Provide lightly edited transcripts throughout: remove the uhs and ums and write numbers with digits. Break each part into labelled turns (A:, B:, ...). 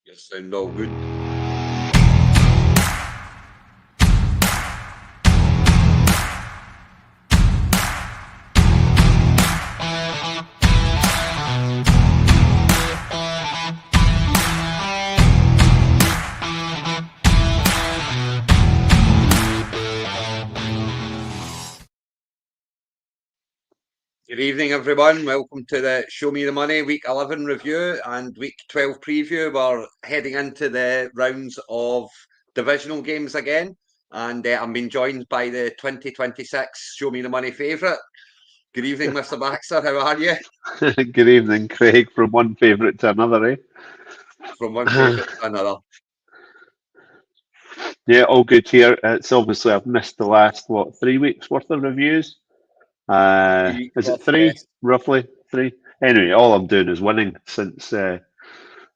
A: You sound all good. Good evening, everyone. Welcome to the Show Me the Money Week 11 review and Week 12 preview. We're heading into the rounds of divisional games again, and I'm being joined by the 2026 Show Me the Money favourite. Good evening, Mr. Baxter. How are you?
B: Good evening, Craig. From one favourite to another,
A: From one
B: eh?
A: favourite to another.
B: Yeah, all good here. It's obviously I've missed the last 3 weeks worth of reviews.
A: 3 weeks
B: Is it
A: worth,
B: three?
A: yes.
B: Roughly three. Anyway, all I'm doing is winning since in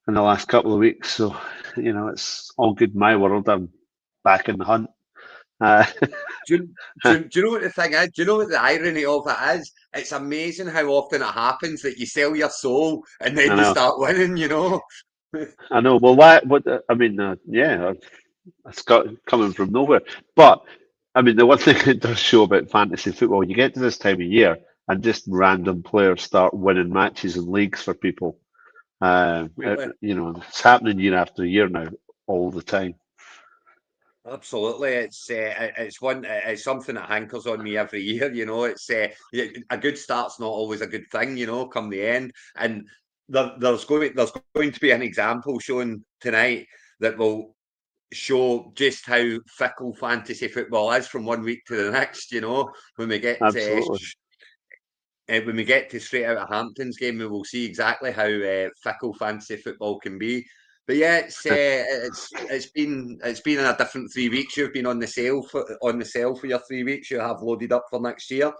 B: the last couple of weeks. So it's all good in my world. I'm back in the hunt. Uh,
A: Do you, do you know what the thing is? Do you know what the irony of it is? It's amazing how often it happens that you sell your soul and then
B: I
A: you
B: know.
A: start winning.
B: I know. Well, I mean, yeah, it's got coming from nowhere. But I mean, the one thing it does show about fantasy football, you get to this time of year and just random players start winning matches and leagues for people.
A: Really.
B: It's happening year after year now, all the time.
A: Absolutely, it's something that hankers on me every year. A good start's not always a good thing. Come the end, and there's going to be an example shown tonight that will show just how fickle fantasy football is from one week to the next. When we get
B: Absolutely.
A: when we get to straight out of Hampton's game, we will see exactly how fickle fantasy football can be. But yeah, it's been in a different 3 weeks. You've been on the sale for your 3 weeks. You have loaded up for next year.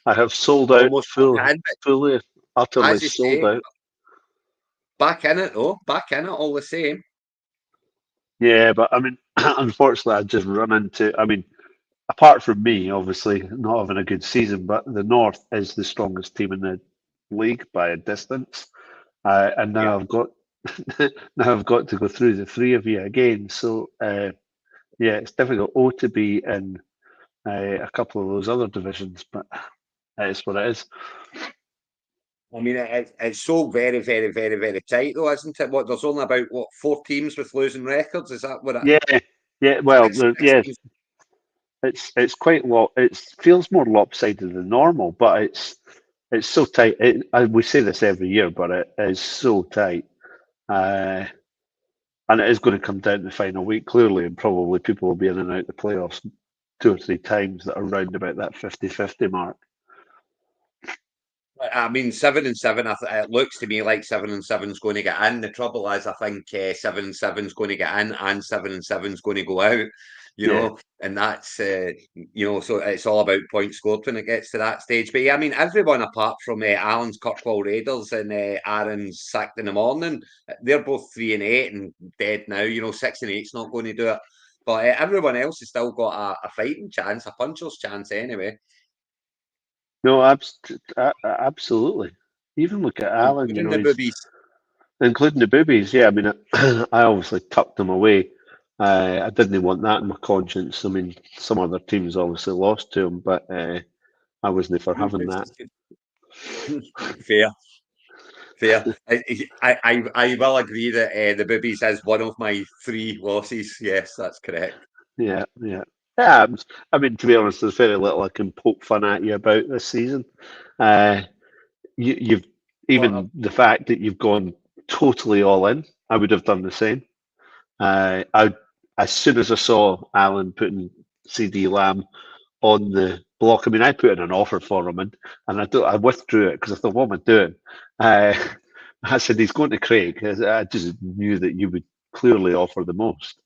B: I have sold out
A: Almost back in, but
B: fully, utterly
A: as you
B: sold
A: say,
B: out.
A: back in it though. Back in it all the same.
B: Yeah, but I mean, unfortunately, I just run into. I mean, apart from me, obviously not having a good season, but the North is the strongest team in the league by a distance. And
A: Yeah.
B: now I've got now I've got to go through the three of you again. So yeah, it's difficult. O to be in a couple of those other divisions, but it is what it is.
A: I mean, it's so very, very, very, very tight, though, isn't it? There's only about 4 teams with losing records. Is that what it?
B: Yeah, yeah. Well,
A: Six
B: yeah,
A: teams.
B: it's quite it feels more lopsided than normal, but it's so tight. We say this every year, but it is so tight. Uh, and it is going to come down to the final week, clearly, and probably people will be in and out the playoffs two or three times that are round about that 50-50 mark.
A: I mean, 7 and 7. It looks to me like 7 and 7's going to get in. The trouble is, I think 7 and 7's going to get in, and 7 and 7's going to go out.
B: Yeah,
A: And that's so it's all about points scored when it gets to that stage. But yeah, I mean, everyone apart from Alan's Kirkwall Raiders and Aaron's sacked in the morning, they're both 3 and 8 and dead now. 6 and 8's not going to do it. But everyone else has still got a fighting chance, a puncher's chance anyway,
B: no, absolutely. Even look at Alan,
A: including the
B: he's
A: boobies.
B: including the boobies. Yeah, I mean, I obviously tucked them away. I didn't want that in my conscience. I mean, some other teams obviously lost to him, but I wasn't for having that.
A: Fair, fair. I will agree that the boobies is one of my 3 losses. Yes, that's correct.
B: Yeah, yeah. Yeah, I mean, to be honest, there's very little I can poke fun at you about this season. Uh, you've
A: But
B: even the fact that you've gone totally all in. I would have done the same. I as soon as I saw Alan putting CD Lamb on the block, I mean, I put in an offer for him, and I withdrew it because I thought, what am I doing? Uh, I said he's going to Craig. I just knew that you would clearly offer the most,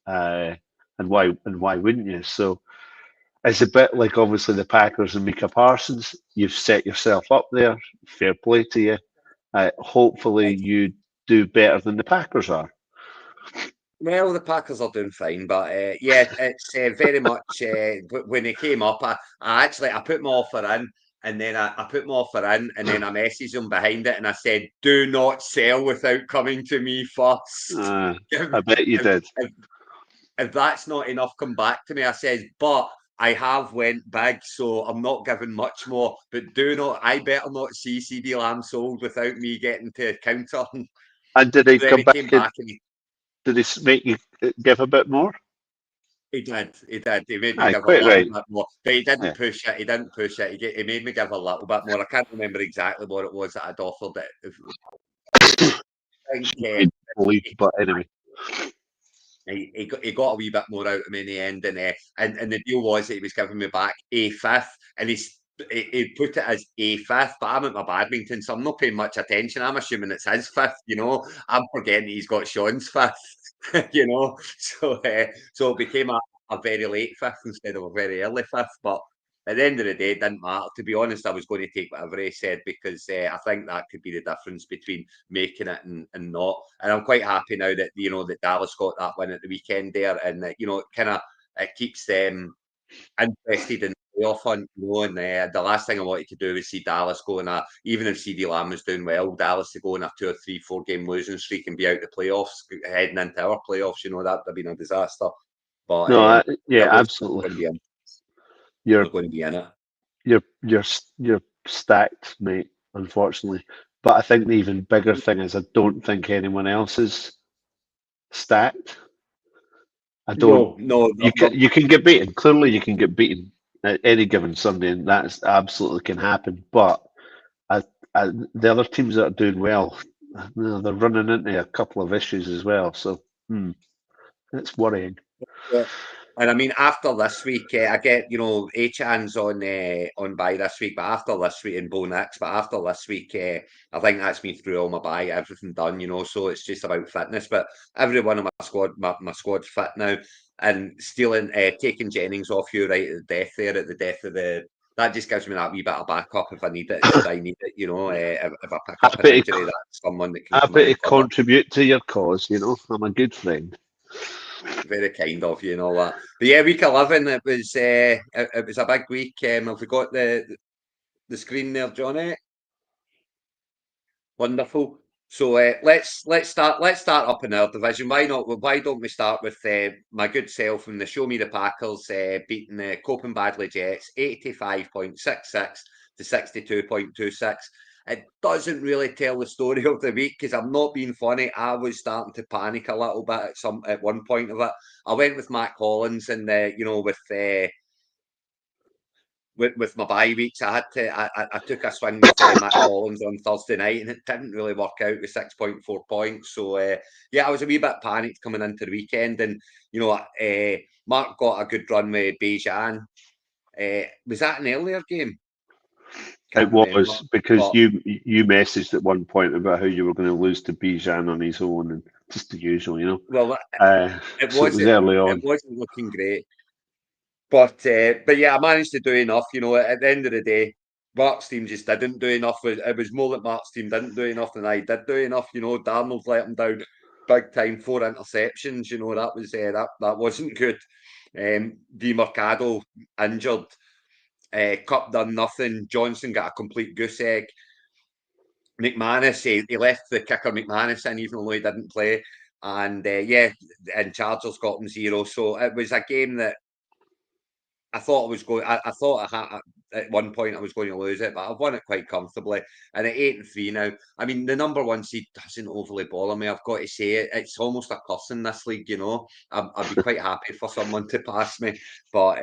B: and why wouldn't you? So it's a bit like obviously the Packers and Micah Parsons. You've set yourself up there. Fair play to you. Hopefully you do better than the Packers are.
A: well, the Packers are doing fine, but yeah, it's very much when he came up. I put my offer in. And then I put my offer in, and then I messaged him behind it, and I said, "Do not sell without coming to me first."
B: I bet you
A: if,
B: did.
A: if, if that's not enough, come back to me. I says, but I have went big, so I'm not giving much more. But I better not see CD Lamb sold without me getting to counter.
B: And did he
A: Then
B: come
A: he
B: back
A: came
B: and
A: back and
B: did he make you give a bit more?
A: he did. He did. He made me
B: Aye,
A: give a
B: quite
A: little
B: right.
A: bit more, but he
B: Yeah.
A: didn't push it. He didn't push it. He made me give a little bit more. I can't remember exactly what it was that I'd offered it. I think
B: Believe, but anyway.
A: he got a wee bit more out of me in the end, and the deal was that he was giving me back a fifth, and he put it as a fifth, but I'm at my badminton, so I'm not paying much attention. I'm assuming it's his fifth, I'm forgetting he's got Sean's fifth, so it became a very late fifth instead of a very early fifth, but at the end of the day, it didn't matter. To be honest, I was going to take whatever he said because I think that could be the difference between making it and not. And I'm quite happy now that that Dallas got that win at the weekend there, and that it keeps them interested in the playoff hunt. And the last thing I wanted to do was see Dallas go on even if CD Lamb was doing well, Dallas to go on a 2 or 3, 4 game losing streak and be out the playoffs heading into our playoffs. That would have been a disaster. But
B: No,
A: it
B: yeah,
A: looks like
B: absolutely.
A: we're
B: You're
A: going to be in it.
B: you're stacked, mate. Unfortunately, but I think the even bigger thing is I don't think anyone else is stacked. I don't.
A: No,
B: You can get beaten. Clearly, you can get beaten at any given Sunday, and that's absolutely can happen. But I, the other teams that are doing well, they're running into a couple of issues as well. So it's worrying.
A: yeah. And I mean, after this week, I get Achan's on bye this week, but after this week in Bo Nix, but after this week, I think that's me through all my bye, everything done, So it's just about fitness. But every one of my squad's fit now, and stealing, taking Jennings off you right at the death there, at the death of that just gives me that wee bit of backup if I need it. Should I need it, if I pick up an
B: Happy
A: injury, that's someone that can come in
B: happy
A: and
B: to
A: cover.
B: contribute to your cause. I'm a good friend.
A: Very kind of you and all that. But yeah, week 11, it was a big week. Have we got the screen there, Johnny? Wonderful. So let's start up in our division. Why not? Why don't we start with my good self and the Show Me the Packers beating the Coping Badly Jets 85.66 to 62.26. It doesn't really tell the story of the week because I'm not being funny. I was starting to panic a little bit at one point of it. I went with Matt Collins and with my bye weeks, I took a swing with Matt Collins on Thursday night, and it didn't really work out with 6.4 points. So yeah, I was a wee bit panicked coming into the weekend, and Mark got a good run with Bejan. Was that an earlier game?
B: It
A: Can't remember.
B: was because
A: But
B: you messaged at one point about how you were going to lose to Bijan on his own, and just the usual.
A: well, it
B: So it was
A: wasn't
B: early
A: it
B: on.
A: wasn't looking great. But yeah, I managed to do enough. At the end of the day, Mark's team just didn't do enough. It was more that Mark's team didn't do enough than I did do enough. Darnold let him down big time, 4 interceptions. That wasn't good. Mercado injured. Cup done nothing. Johnson got a complete goose egg. McManus, he left the kicker McManus in even though he didn't play. And and Chargers got him 0. So it was a game that I thought I was going. I thought at one point I was going to lose it, but I've won it quite comfortably. And at 8-3 now, I mean the number one seed doesn't overly bother me. I've got to say it. It's almost a curse in this league. I'd be quite happy for someone to pass me, but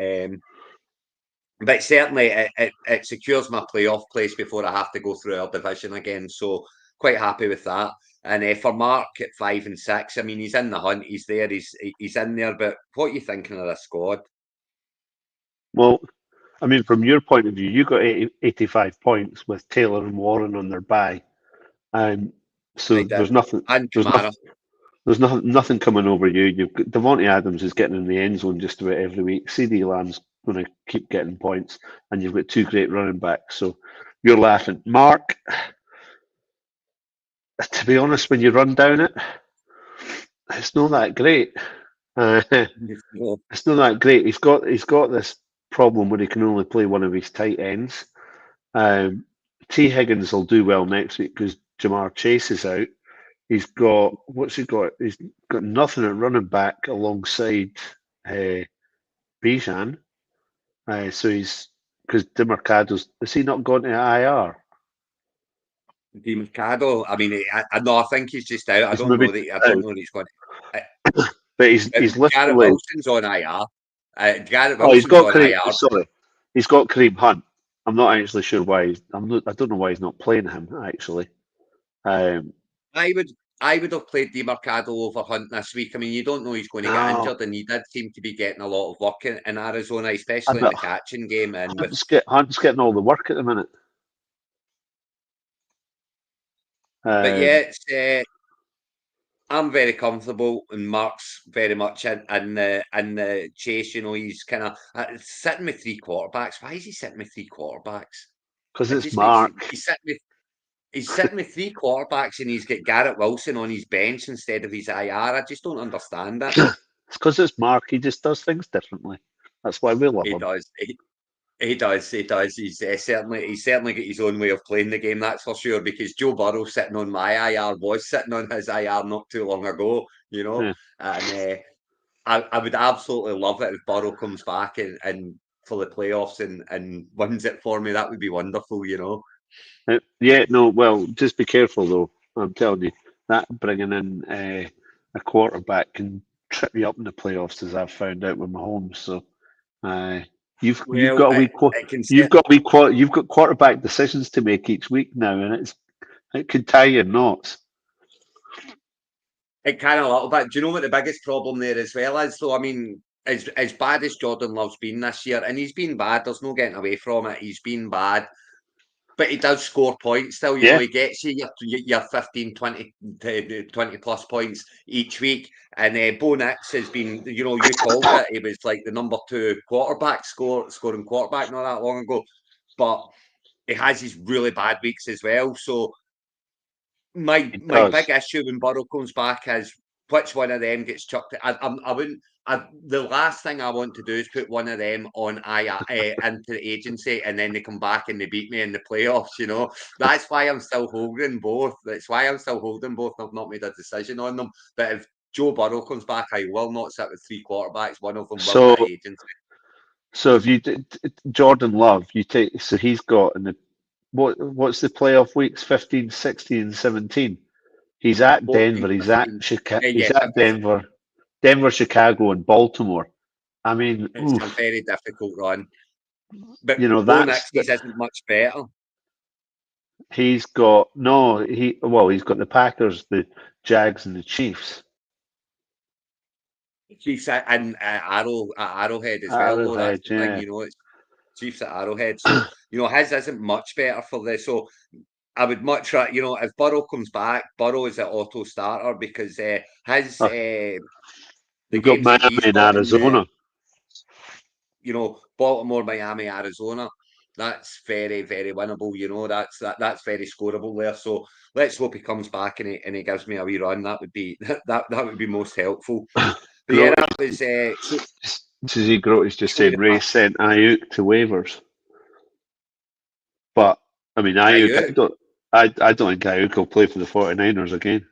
A: certainly it secures my playoff place before I have to go through our division again. So quite happy with that. And for Mark at 5 and 6, I mean he's in the hunt. He's there. He's in there. But what are you thinking of this squad?
B: Well, I mean, from your point of view, you got 85 points with Taylor and Warren on their bye. So
A: I did.
B: there's nothing.
A: And
B: There's
A: Kamara.
B: nothing. There's nothing coming over you. You've got Devontae Adams is getting in the end zone just about every week. CD Lamb's going to keep getting points, and you've got two great running backs. So you're laughing, Mark. To be honest, when you run down it, it's not that great. It's not that great. He's got this problem where he can only play one of his tight ends, T. Higgins will do well next week because Jamar Chase is out. He's got what's he got? He's got nothing at running back alongside Bijan. So he's because Demercado's has he not gone to IR?
A: Di Mercado. I mean, I no, I think he's just out. I
B: He's
A: don't
B: maybe
A: know that. I
B: out,
A: don't know that he's going.
B: but he's
A: Garrett
B: literally.
A: Wilson's on IR. Garrett
B: Oh, he's
A: Wilson's
B: got
A: on
B: Kareem.
A: IR.
B: Sorry, he's got Kareem Hunt. I'm not actually sure why. I don't know why he's not playing him actually. Um,
A: I would. I would have played Di Mercado over Hunt this week. I mean, you don't know he's going to get
B: no,
A: injured, and he did seem to be getting a lot of work in Arizona,
B: I
A: especially in
B: bet
A: the catching game. And with,
B: Hunt's getting all the work at the minute.
A: but yeah,
B: Um,
A: it's, I'm very comfortable, and Mark's very much in the chase. You know, he's kind of sitting with three quarterbacks. Why is he sitting with three quarterbacks?
B: Because
A: It
B: it's
A: just makes
B: Mark.
A: he's sitting with three quarterbacks, and he's got Garrett Wilson on his bench instead of his IR. I just don't understand it.
B: It's because it's Mark. He just does things differently. That's why we love
A: He
B: him.
A: does. He does. He does. He's certainly got his own way of playing the game. That's for sure. Because Joe Burrow sitting on my IR was sitting on his IR not too long ago. You know,
B: Yeah.
A: and I would absolutely love it if Burrow comes back and for the playoffs and wins it for me. That would be wonderful. You know.
B: Yeah, no, well, just be careful though. I'm telling you, that bringing in a quarterback can trip you up in the playoffs, as I've found out with Mahomes. So, uh, you've
A: Well,
B: got a
A: it can set.
B: you've got quarterback decisions to make each week now, and it can tie your knots.
A: It kind of a little bit. Do you know what the biggest problem there as well is, though? I mean, as bad as Jordan Love's been this year, and he's been bad. There's no getting away from it. He's been bad, but he does score points still. You know,
B: Yeah,
A: he gets you your 15, 20, to 20 plus points each week. And Bo Nix has been, you know, you called it. He was like the number two quarterback scoring quarterback not that long ago, but he has his really bad weeks as well. So
B: it
A: my
B: does.
A: big issue when Burrow comes back is which one of them gets chucked. I wouldn't. The last thing I want to do is put one of them on into the agency, and then they come back and they beat me in the playoffs. You know, that's why I'm still holding both. That's why I'm still holding both. I've not made a decision on them. But if Joe Burrow comes back, I will not sit with three quarterbacks. One of them will
B: So,
A: hit agency.
B: so if you did Jordan Love, you take so he's got in the what's the playoff weeks 15, 16, and 17. He's at
A: 14,
B: Denver. He's at
A: 15.
B: Chicago.
A: Yeah,
B: He's at
A: 15.
B: Denver, Chicago, and Baltimore. I mean,
A: It's a
B: oof.
A: very difficult run. But
B: You know
A: Bo
B: that's
A: Nix's isn't much better.
B: he's got no. He's got the Packers, the Jags, and the Chiefs.
A: Chiefs and Arrowhead as well, though. That's
B: Arrowhead,
A: the thing,
B: yeah.
A: you know. It's Chiefs at Arrowhead, so you know his isn't much better for this. So I would much rather, you know, if Burrow comes back, Burrow is an auto starter because his
B: Oh,
A: the
B: you've got
A: games that
B: Miami
A: he's
B: and
A: got in the,
B: Arizona.
A: you know, Baltimore, Miami, Arizona. That's very, very winnable. You know, that's very scoreable there. So let's hope he comes back and he gives me a wee run. That would be that would be most helpful. But yeah, that
B: Grote,
A: was
B: Susie Grote is just
A: showing
B: saying
A: the
B: Ray
A: fact.
B: sent Ayuk to waivers, but I mean Ayuk,
A: Ayuk.
B: I don't think Ayuk will play for the 49ers again.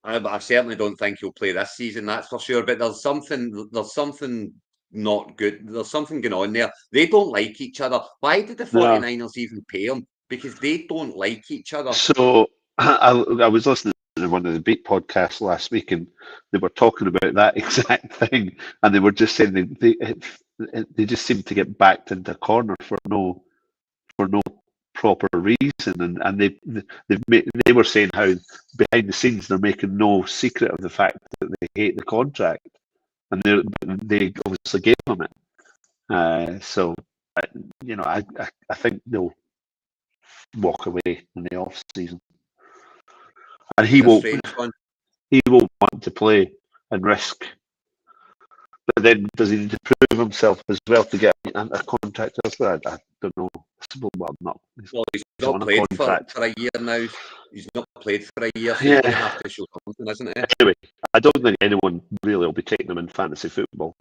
A: I certainly don't think he'll play this season, that's for sure. But there's something not good. There's something going on there. They don't like each other. Why did the
B: No,
A: 49ers even pay him? Because they don't like each other.
B: so I was listening to one of the Beat podcasts last week, and they were talking about that exact thing, and they were just saying they just seem to get backed into a corner for no proper reason, and they were saying how behind the scenes they're making no secret of the fact that they hate the contract, and they obviously gave him it. So I think they'll walk away in the off season, and
A: It's a strange one.
B: he will want to play and risk. But then does he need to prove himself as well to get a contract elsewhere? I don't know. Well, not.
A: Well, he's
B: He's
A: not
B: on a
A: played
B: contract.
A: for a year now. He's not played for a year, so he's going to have
B: Yeah.
A: to show something, isn't he?
B: Anyway, I don't think anyone really will be taking him in fantasy football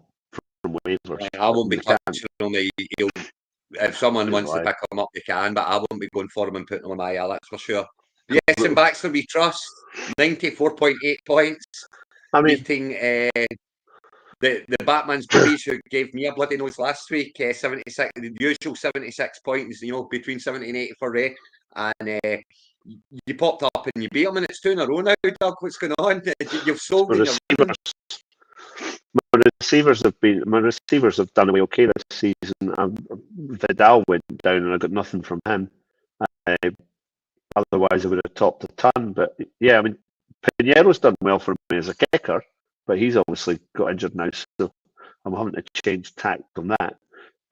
B: from waivers.
A: I won't be
B: They can't.
A: touching him. if someone wants to pick him up, they can, but I won't be going for him and putting him on my that's for sure. Yes, and Baxter we trust 94.8 points, beating the Batman's Boobies, who gave me a bloody nose last week. 76, the usual 76 points, between 70 and 80 for Ray, and you popped up and you beat him, and it's 2 in a row now, Doug. What's going on? You've sold in your
B: my receivers have done away okay this season. Vidal went down and I got nothing from him. Otherwise, I would have topped a ton. But yeah, I mean, Pinero's done well for me as a kicker, but he's obviously got injured now, so I'm having to change tack on that.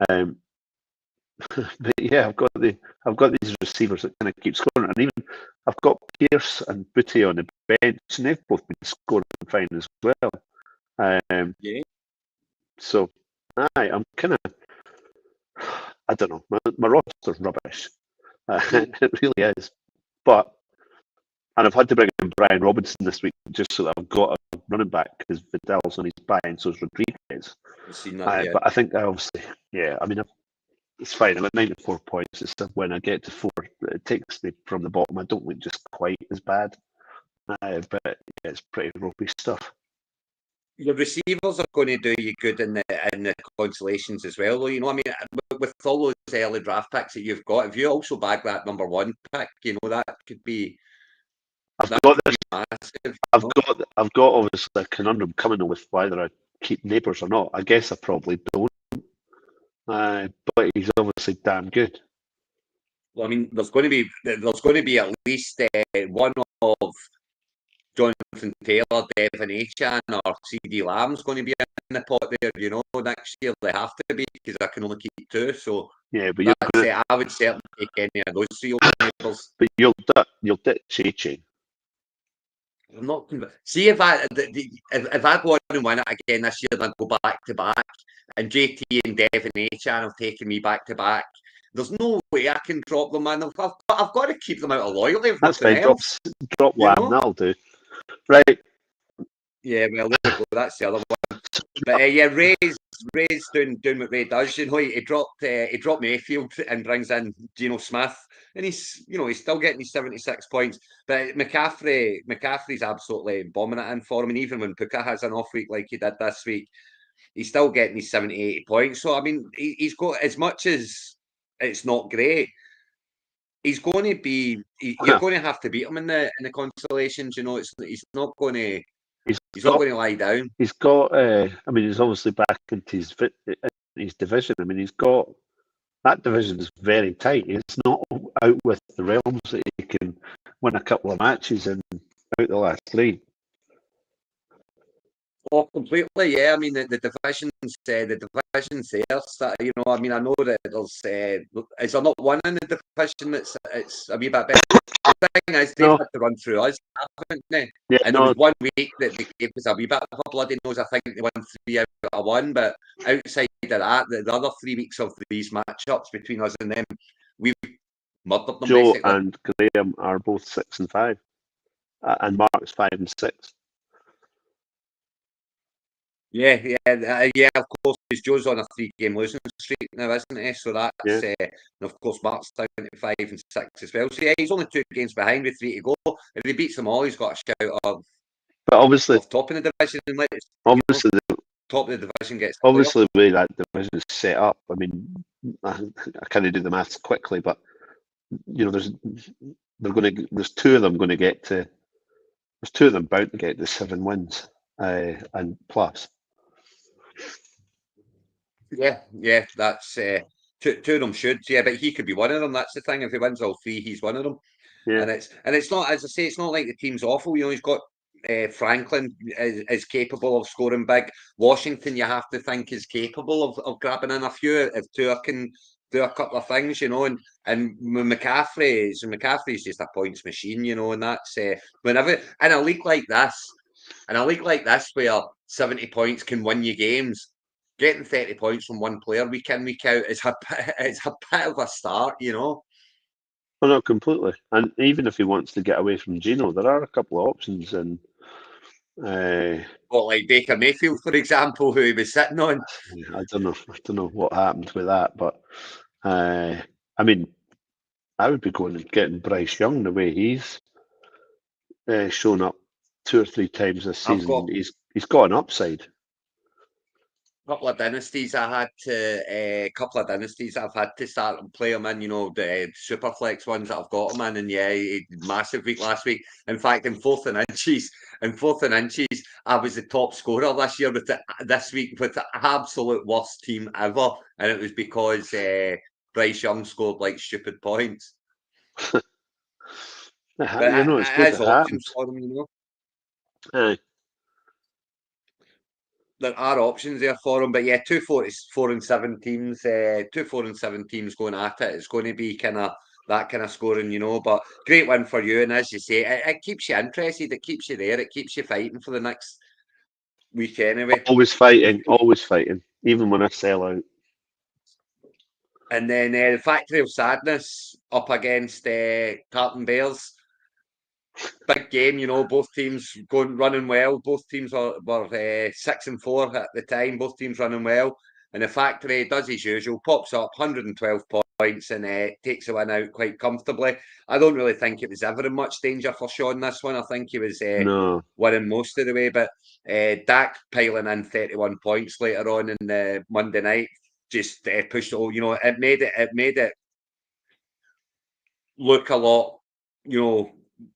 B: But yeah, I've got these receivers that kind of keep scoring, and even I've got Pierce and Booty on the bench, and they've both been scoring fine as well.
A: yeah.
B: So, I'm kind of, I don't know, my roster's rubbish. It really is. And I've had to bring in Brian Robinson this week just so that I've got a running back because Vidal's on his bye and so is Rodriguez. But I think it's fine. I'm at 94 points. It's when I get to 4, it takes me from the bottom. I don't look just quite as bad. But yeah, it's pretty ropey stuff.
A: Your receivers are going to do you good in the consolations as well, though. I mean, with all those early draft picks that you've got, if you also bag that number 1 pick, that could be.
B: I've got obviously a conundrum coming with whether I keep Neighbours or not. I guess I probably don't. But he's obviously damn good.
A: Well, I mean, there's going to be at least one of Jonathan Taylor, Devin Achan, or CD Lamb's going to be in the pot there. Next year they have to be because I can only keep 2. So
B: yeah, but
A: I would certainly take any of those 3 openers.
B: But you'll ditch Achan.
A: I'm not convinced. See if I go on and win it again this year, then go back to back, and JT and Devin Achan have taken me back to back. There's no way I can drop them, man. I've got to keep them out of loyalty.
B: That's fine. Drop Lamb. That'll do. Right.
A: Yeah, well, there we go. That's the other one. But yeah, Ray's doing what Ray does. He dropped Mayfield and brings in Geno Smith, and he's still getting his 76 points. But McCaffrey's absolutely bombing it in for him, and even when Puka has an off week like he did this week, he's still getting his 70, 80 points. So I mean, he's got, as much as it's not great, he's going to be. You're going to have to beat him in the consolations. He's not going to. He's not going to lie down.
B: He's got. He's obviously back into his division. I mean, he's got that division is very tight. It's not out with the realms that he can win a couple of matches and out the last 3.
A: Oh, completely, yeah. I mean, the division's there. So, I mean, I know that there's. Is there not one in the division it's a wee bit better? The thing is, they've had to run through us, haven't they?
B: Yeah,
A: and there was 1 week that they gave us a wee bit of a bloody nose. I think they won 3 out of 1, but outside of that, the other 3 weeks of these matchups between us and them, we've murdered them.
B: Joe
A: basically.
B: And Graham are both 6 and 5, and Mark's 5 and 6.
A: Yeah. Of course, because Joe's on a 3-game losing streak now, isn't he? So that's, and of course, Mark's down to 5 and 6 as well. So yeah, he's only 2 games behind with 3 to go. If he beats them all, he's got a shout of.
B: But obviously,
A: top in the division. Top of the division gets.
B: Obviously, the way that division is set up, I mean, I can't do the maths quickly, but there's 2 of them going to get to. There's 2 of them bound to get to 7 wins, and plus.
A: Yeah, that's 2 of them should. Yeah, but he could be one of them. That's the thing. If he wins all 3, he's one of them.
B: Yeah.
A: And it's not, as I say, it's not like the team's awful. He's got Franklin is capable of scoring big. Washington, you have to think, is capable of grabbing in a few if Tua can do a couple of things, and McCaffrey's just a points machine, and that's whenever in a league like this where 70 points can win you games. Getting 30 points from one player week in, week out is it's a bit of a start,
B: Well, not completely. And even if he wants to get away from Geno, there are a couple of options. And
A: like Baker Mayfield, for example, who he was sitting on.
B: I don't know what happened with that, but I mean, I would be going and getting Bryce Young the way he's shown up 2 or 3 times this
A: I've
B: season.
A: got
B: He's got an upside.
A: couple of dynasties couple of dynasties I've had to start and play him in, the super flex ones that I've got him in, and yeah, he did massive week last week. In fact, in fourth and inches, I was the top scorer this year this week with the absolute worst team ever, and it was because Bryce Young scored like stupid points. But
B: It's
A: it
B: good
A: has
B: it
A: options
B: happens.
A: for him.
B: Aye.
A: There are options there for him, but yeah, 4 and 7 teams, 4 and 7 teams going at it. It's going to be that kind of scoring. But great win for you, and as you say, it keeps you interested. It keeps you there. It keeps you fighting for the next week anyway.
B: Always fighting, even when I sell out.
A: And then the Factory of Sadness up against Tartan Bears. Big game, both teams running well. Both teams were 6-4 at the time. Both teams running well. And the Factory does his usual, pops up 112 points and takes the win out quite comfortably. I don't really think it was ever in much danger for Sean this one. I think he was
B: No.
A: winning most of the way. But Dak piling in 31 points later on in the Monday night just pushed it all. It made it look a lot,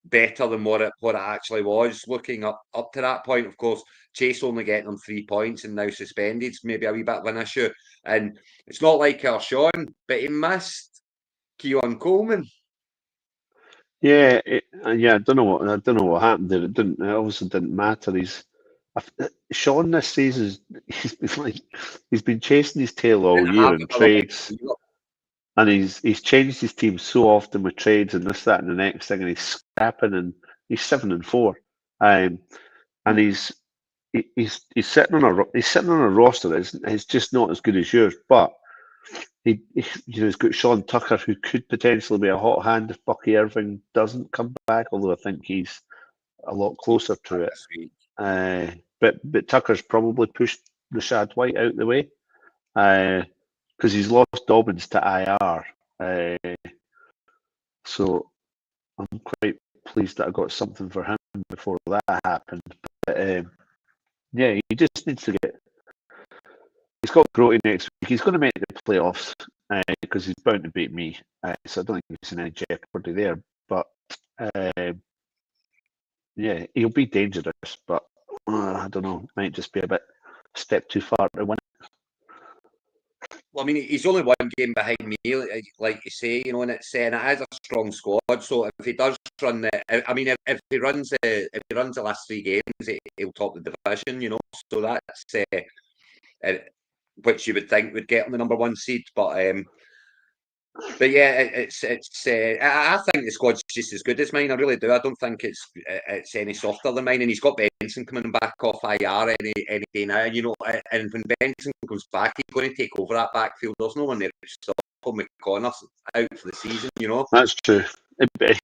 A: better than what it actually was. Looking up to that point, of course, Chase only getting them 3 points and now suspended, maybe a wee bit of an issue. And it's not like Sean, but he missed Keon Coleman.
B: Yeah, I don't know what happened there. It obviously didn't matter. Sean this season, he's been chasing his tail all
A: And
B: year
A: half
B: in
A: another big
B: trades, and he's changed his team so often with trades and this, that, and the next thing, and he's scrapping, and he's 7-4, and he's sitting on a roster that's just not as good as yours, but he's got Sean Tucker, who could potentially be a hot hand if Bucky Irving doesn't come back, although I think he's a lot closer to it.
A: this week.
B: But Tucker's probably pushed Rashad White out the way because he's lost Dobbins to IR. So I'm quite pleased that I got something for him before that happened. But yeah, he just needs to get. He's got Grody next week. He's going to make the playoffs because he's bound to beat me. So I don't think he's in any jeopardy there. But yeah, he'll be dangerous. But I don't know. Might just be a step too far to win.
A: Well, I mean, he's only one game behind me, like you say, and it has a strong squad. So if he does run if he runs the last 3 games, he'll top the division. So that's uh, which you would think would get him the number 1 seed. But yeah, I think the squad's just as good as mine. I really do. I don't think it's any softer than mine. And he's got Benson coming back off IR any day now. And when Benson comes back, he's going to take over that backfield. There's no one there to stop him with Connors out for the season.
B: That's true. But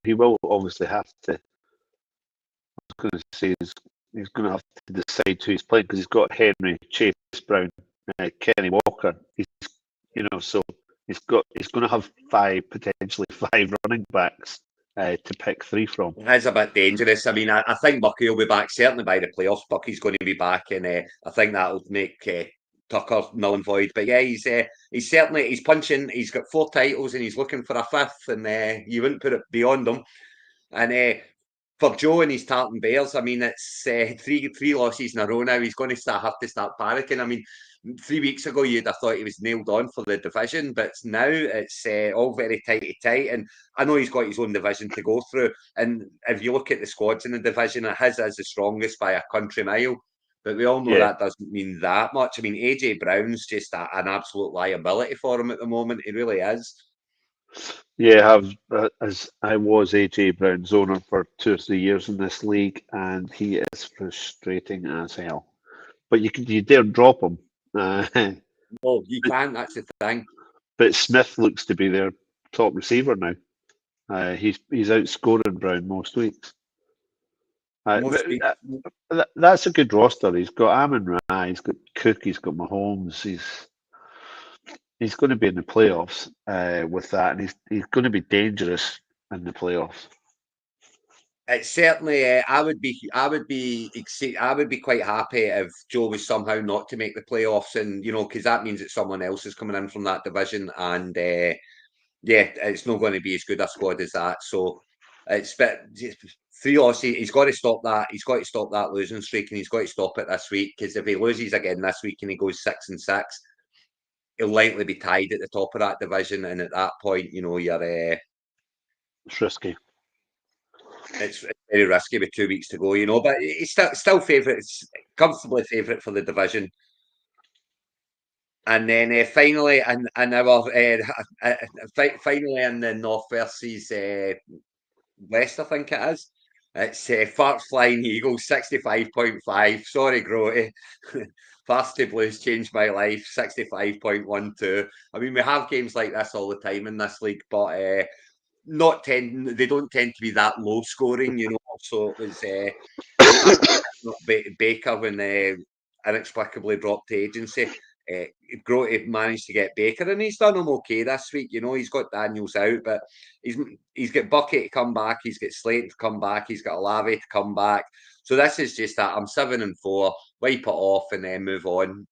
B: he will obviously have to. I was going to say he's going to have to decide who he's playing because he's got Henry, Chase Brown, Kenny Walker. So he's going to have potentially five running backs to pick 3 from.
A: It is a bit dangerous. I mean, I think Bucky will be back certainly by the playoffs. Bucky's going to be back, and I think that'll make Tucker null and void. But yeah, he's punching. He's got 4 titles, and he's looking for a 5th, and you wouldn't put it beyond him. And for Joe and his Tartan Bears, I mean, it's three losses in a row now. He's going to have to start panicking. I mean, 3 weeks ago, you'd have thought he was nailed on for the division, but now it's all very tight. And I know he's got his own division to go through. And if you look at the squads in the division, his is the strongest by a country mile. But we all know
B: Yeah.
A: that doesn't mean that much. I mean, AJ Brown's just an absolute liability for him at the moment. He really is.
B: Yeah, as I was AJ Brown's owner for 2 or 3 years in this league, and he is frustrating as hell. But you dare drop him.
A: No, you can't. That's the thing.
B: But Smith looks to be their top receiver now. He's outscoring Brown most weeks.
A: Most people.
B: That's a good roster. He's got Amon Ra, he's got Cook, he's got Mahomes. he's going to be in the playoffs with that, and he's going to be dangerous in the playoffs.
A: It's certainly. I would be quite happy if Joe was somehow not to make the playoffs, and because that means that someone else is coming in from that division, and yeah, it's not going to be as good a squad as that. So it's but 3 loss. He's got to stop that. He's got to stop that losing streak, and he's got to stop it this week. Because if he loses again this week and he goes 6-6, he'll likely be tied at the top of that division, and at that point, you're.
B: It's risky.
A: It's very risky with 2 weeks to go, but he's still favourite. It's comfortably favourite for the division. And then finally, in our finally in the North versus West, I think it is. It's Farts Flying Eagles 65.5. Sorry, Grotty. Varsity Blues changed my life 65.12. I mean, we have games like this all the time in this league, but they don't tend to be that low scoring, So it was Baker when inexplicably dropped to agency. Grote managed to get Baker, and he's done him okay this week. He's got Daniels out, but he's got Bucket to come back, he's got Slate to come back, he's got Olave to come back. So this is just that I'm 7-4, wipe it off, and then move on.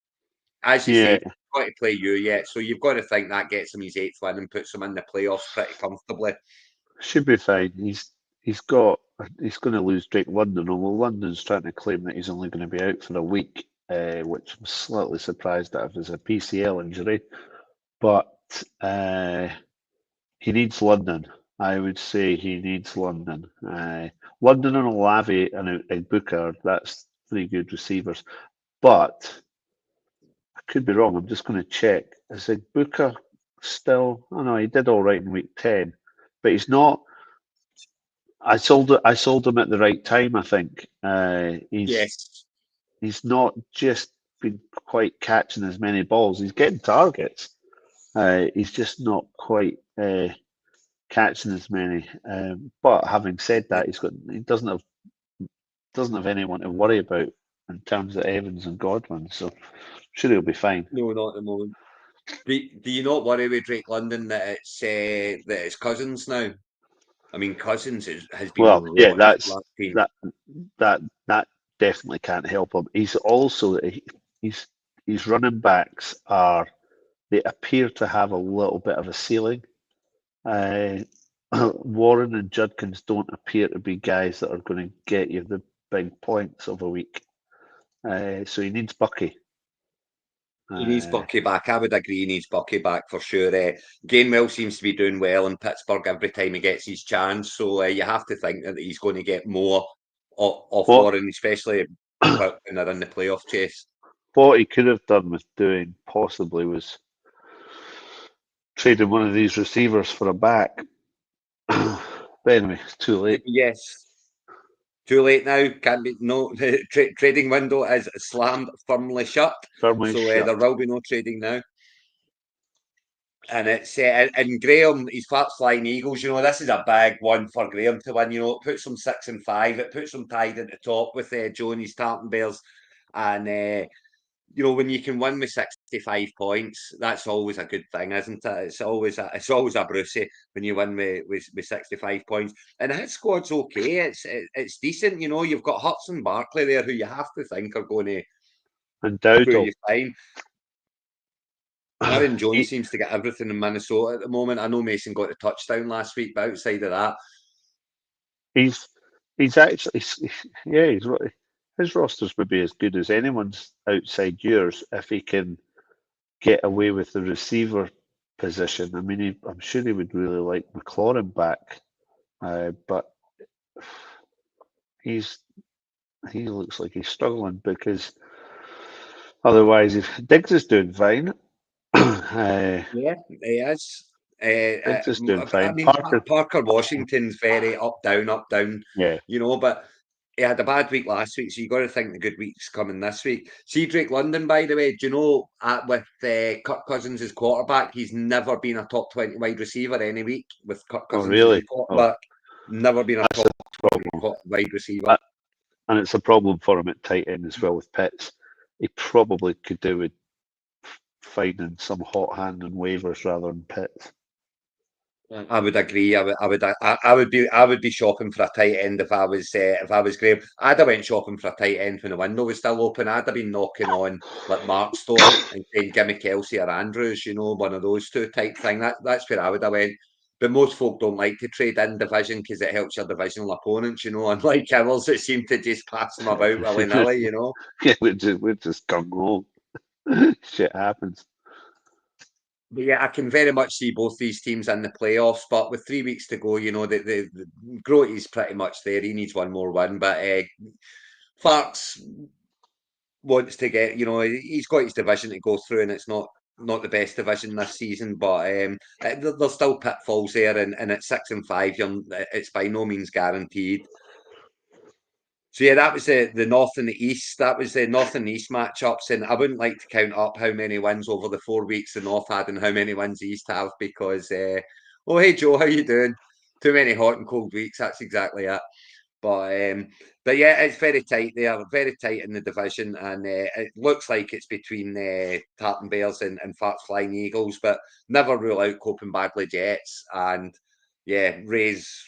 A: As you say, he's got to play you yet, so you've got to think that gets him his 8th win and puts him in the playoffs pretty comfortably.
B: Should be fine. He's going to lose Drake London, although London's trying to claim that he's only going to be out for a week, which I'm slightly surprised at if it's a PCL injury. But he needs London. I would say he needs London. London and Olave and Booker, that's 3 good receivers. But I could be wrong. I'm just going to check. Is Booker still? Oh no, he did all right in week 10, but he's not. I sold him at the right time. I think
A: Yes.
B: he's not just been quite catching as many balls. He's getting targets. He's just not quite catching as many. But having said that, he doesn't have anyone to worry about in terms of Evans and Godwin. So I'm sure he'll be fine.
A: No, not at the moment. Do you not worry with Drake London that it's Cousins now? I mean, Cousins has been
B: Well, yeah,
A: rotten for that team.
B: that definitely can't help him. He's also his running backs they appear to have a little bit of a ceiling. Warren and Judkins don't appear to be guys that are going to get you the big points of a week. So he needs Bucky.
A: He needs Bucky back. I would agree he needs Bucky back for sure. Gainwell seems to be doing well in Pittsburgh every time he gets his chance. So you have to think that he's going to get more off Warren, especially when they're in the playoff chase.
B: What he could have done with doing possibly was trading one of these receivers for a back. But anyway, it's too late.
A: Yes. Too late now. Can't be no trading window is slammed firmly shut.
B: Firmly shut.
A: There will be no trading now. And it's and Graham, he's Farts Flying Eagles. This is a big one for Graham to win. It puts him 6-5. It puts him tied at the top with Joe and his Tartan Bears. And when you can win with 65 points, that's always a good thing, isn't it? It's always a Brucey when you win with 65 points. And his squad's okay. It's decent. You've got Hurts and Barkley there, who you have to think are going to
B: Undoubtedly.
A: you fine. Aaron Jones seems to get everything in Minnesota at the moment. I know Mason got a touchdown last week, but outside of that,
B: he's actually his rosters would be as good as anyone's outside yours if he can get away with the receiver position. I mean, I'm sure he would really like McLaurin back, but he looks like he's struggling because otherwise, if Diggs is doing fine.
A: yeah, he is.
B: Diggs is doing fine.
A: I mean, Parker Washington's very up down.
B: Yeah.
A: But he had a bad week last week, so you got to think the good week's coming this week. See Drake London, by the way, do you know with Kirk Cousins as quarterback, he's never been a top 20 wide receiver any week with Kirk Cousins as a quarterback. Never been a top 20 wide receiver.
B: And it's a problem for him at tight end as well with Pitts. He probably could do with finding some hot hand and waivers rather than pits.
A: I would agree. I would be shopping for a tight end if I was Graham. I'd have went shopping for a tight end when the window was still open. I'd have been knocking on like Mark's door and saying, "Give me Kelsey or Andrews," one of those two type thing. That's where I would have went. But most folk don't like to trade in division because it helps your divisional opponents, unlike ours that seem to just pass them about willy-nilly.
B: Yeah, we're just gung ho. Shit happens.
A: But yeah, I can very much see both these teams in the playoffs. But with 3 weeks to go, the Groty's pretty much there. He needs one more win. But Clark's wants to get, he's got his division to go through, and it's not the best division this season. But there's still pitfalls there, and at 6 and 5, it's by no means guaranteed. So yeah, that was the North and the East. That was the North and East matchups, and I wouldn't like to count up how many wins over the 4 weeks the North had and how many wins the East have because, oh hey Joe, how you doing? Too many hot and cold weeks. That's exactly it. But yeah, it's very tight there, very tight in the division, and it looks like it's between Tartan Bears and Fats Flying Eagles, but never rule out Coping Badly Jets. And yeah, Ray's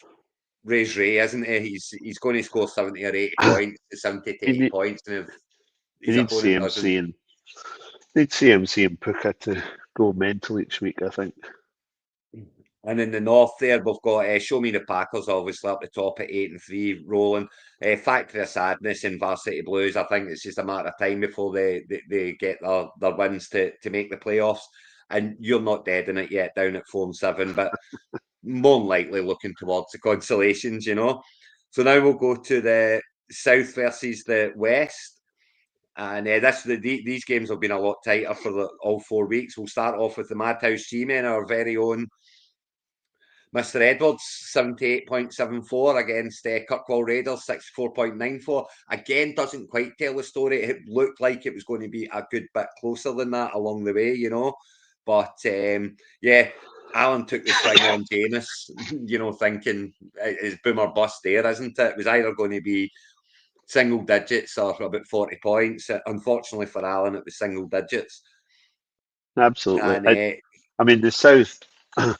A: Ray, isn't he? He's going to score 70 or 80 points, 70 to 80 points, and if
B: You
A: his
B: need
A: opponent doesn't.
B: CMC and Puka to go mental each week, I think.
A: And in the north there, we've got Show Me the Packers, obviously up the top at 8 and 3, rolling. Factory of Sadness in Varsity Blues. I think it's just a matter of time before they get their wins to make the playoffs. And you're not dead in it yet, down at 4 and 7, but more than likely looking towards the consolations. So now we'll go to the South versus the West. And these games have been a lot tighter for all 4 weeks. We'll start off with the Madhouse G-Men, our very own Mr. Edwards, 78.74 against Kirkwall Raiders, 64.94. Again, doesn't quite tell the story. It looked like it was going to be a good bit closer than that along the way, But yeah, Alan took the swing on Jameis, thinking it's boom or bust there, isn't it? It was either going to be single digits or about 40 points. Unfortunately for Alan, it was single digits.
B: Absolutely.
A: And,
B: I mean, the South. The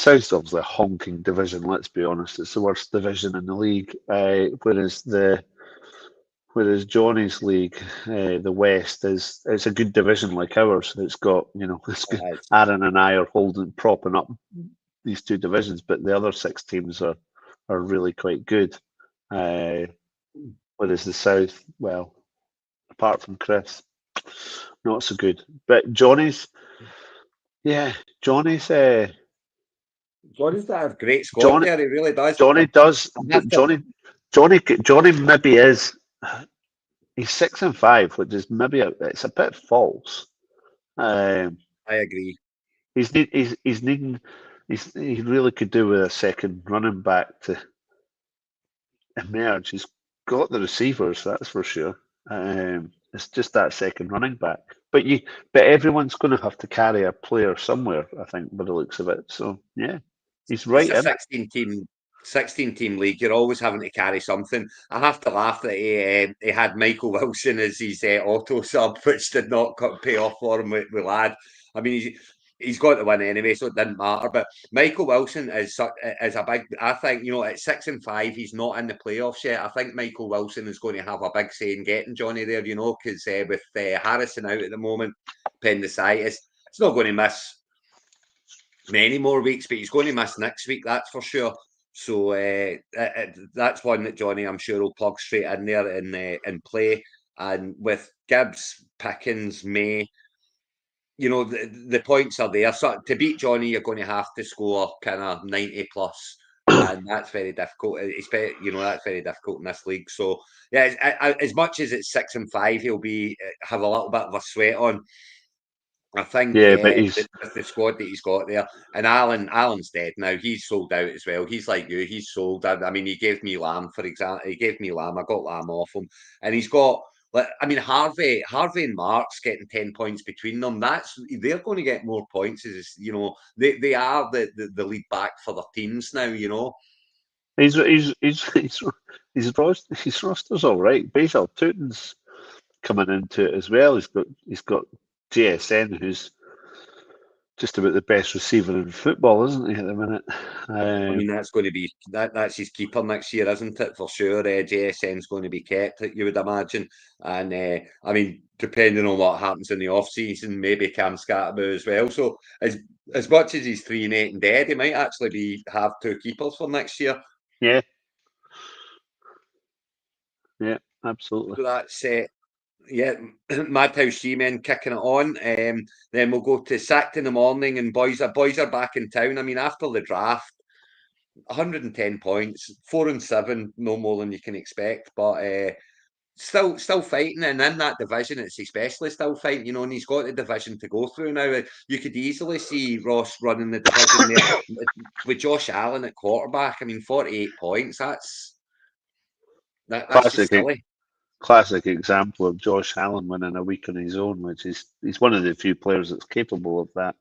B: South's obviously a honking division. Let's be honest; it's the worst division in the league. Whereas Johnny's league, the West, it's a good division like ours. It's got Aaron and I are propping up these two divisions, but the other 6 teams are really quite good. Whereas the South, well, apart from Chris, not so good. But Johnny's.
A: Johnny's got a great squad
B: Johnny,
A: there. He really does.
B: Johnny does, but Johnny maybe is. He's 6 and 5, which is maybe it's a bit false.
A: I agree.
B: He really could do with a second running back to emerge. He's got the receivers, that's for sure. It's just that second running back. But everyone's going to have to carry a player somewhere, I think, by the looks of it. So yeah, he's right in
A: it. 16-team league. You're always having to carry something. I have to laugh that he had Michael Wilson as his auto sub, which did not pay off for him with Lad. I mean, he's got to win anyway, so it didn't matter. But Michael Wilson is a big. I think at 6 and 5, he's not in the playoffs yet. I think Michael Wilson is going to have a big say in getting Johnny there. Because with Harrison out at the moment, appendicitis, it's not going to miss many more weeks, but he's going to miss next week, that's for sure. So that's one that Johnny, I'm sure, will plug straight in there and play. And with Gibbs, Pickens, May, the points are there. So to beat Johnny, you're going to have to score kind of 90 plus. And that's very difficult. That's very difficult in this league. So yeah, as much as it's 6 and 5, he'll have a little bit of a sweat on. I think with the squad that he's got there, and Alan's dead now. He's sold out as well. He's like you. He's sold. I mean, he gave me Lamb, for example. He gave me Lamb. I got Lamb off him, and he's got. Harvey and Mark's getting 10 points between them. They're going to get more points. They are the lead back for their teams now.
B: His roster's all right. Basil Tootin's coming into it as well. He's got JSN, who's just about the best receiver in football, isn't he, at the minute?
A: I mean, that's going to be that's his keeper next year, isn't it? For sure. JSN's going to be kept, you would imagine. And I mean, depending on what happens in the off season, maybe Cam Scatterby as well. So as much as he's 3-8 and dead, he might actually have two keepers for next year.
B: Yeah. Yeah, absolutely.
A: So that's yeah, Madhouse G-Men kicking it on. Then we'll go to Sacked in the morning, and boys are back in town. I mean, after the draft, 110 points, 4-7, no more than you can expect, but still fighting. And in that division, it's especially still fighting, and he's got the division to go through now. You could easily see Ross running the division there with Josh Allen at quarterback. I mean, 48 points. That's just silly.
B: Classic example of Josh Allen winning a week on his own, which is he's one of the few players that's capable of that.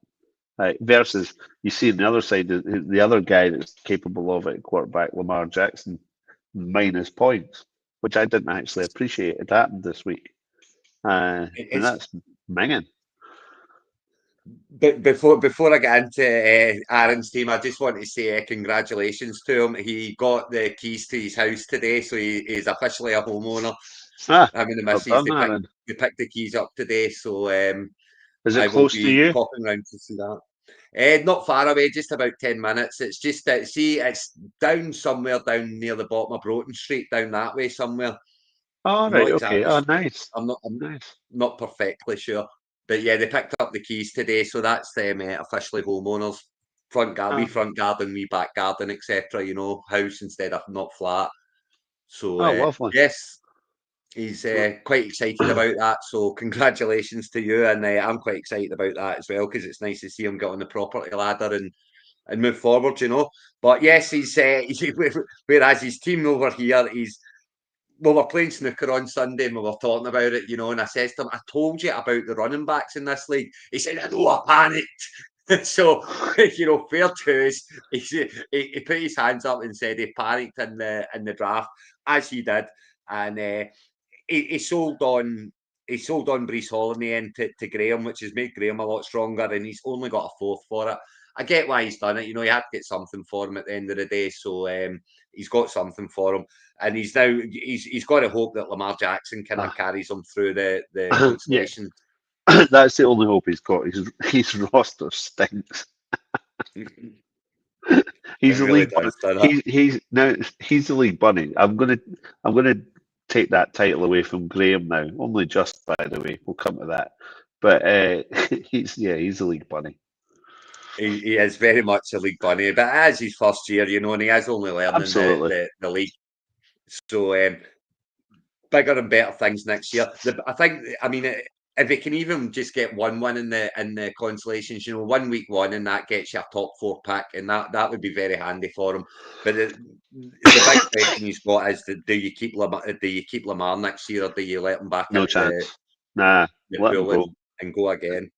B: Versus you see on the other side, the other guy that's capable of it, quarterback Lamar Jackson, minus points, which I didn't actually appreciate it happened this week. And that's minging.
A: But before I get into Aaron's team, I just want to say congratulations to him. He got the keys to his house today, so he's officially a homeowner. I mean, the missus, they picked the keys up today, so
B: is it
A: I
B: close
A: will
B: to
A: be
B: you?
A: popping around to see that. Not far away, just about 10 minutes. It's just that, see, it's down somewhere down near the bottom of Broughton Street, down that way somewhere.
B: Oh,
A: I'm
B: right,
A: not
B: okay.
A: exactly.
B: Oh, nice.
A: I'm
B: nice.
A: not perfectly sure, but yeah, they picked up the keys today, so that's them officially homeowners. Front garden, wee back garden, etc. House instead of not flat. So
B: lovely.
A: yes, he's quite excited about that. So congratulations to you, and I'm quite excited about that as well because it's nice to see him get on the property ladder and move forward. But yes, he's whereas his team over here, we were playing snooker on Sunday and we were talking about it, and I says to him, I told you about the running backs in this league. He said, I know, I panicked. So, fair to us, he put his hands up and said he panicked in the draft, as he did. And he sold on Brees Hall in the end to Graham, which has made Graham a lot stronger, and he's only got a fourth for it. I get why he's done it. He had to get something for him at the end of the day. So he's got something for him. And he's got to hope that Lamar Jackson kind of carries him through the consolation.
B: That's the only hope he's got. His roster stinks. He's the league bunny. He's the league bunny. I'm gonna take that title away from Graham now. Only just, by the way, we'll come to that. But he's the league bunny.
A: He is very much a league bunny, but as his first year, and he is only learning the league. So bigger and better things next year. I mean, if he can even just get one win in the consolations, 1 week one, and that gets you a top 4 pick, and that would be very handy for him. But the big question he's got is, do you keep Lamar next year, or do you let him back
B: no
A: out
B: chance?
A: the
B: Let him go
A: and go again?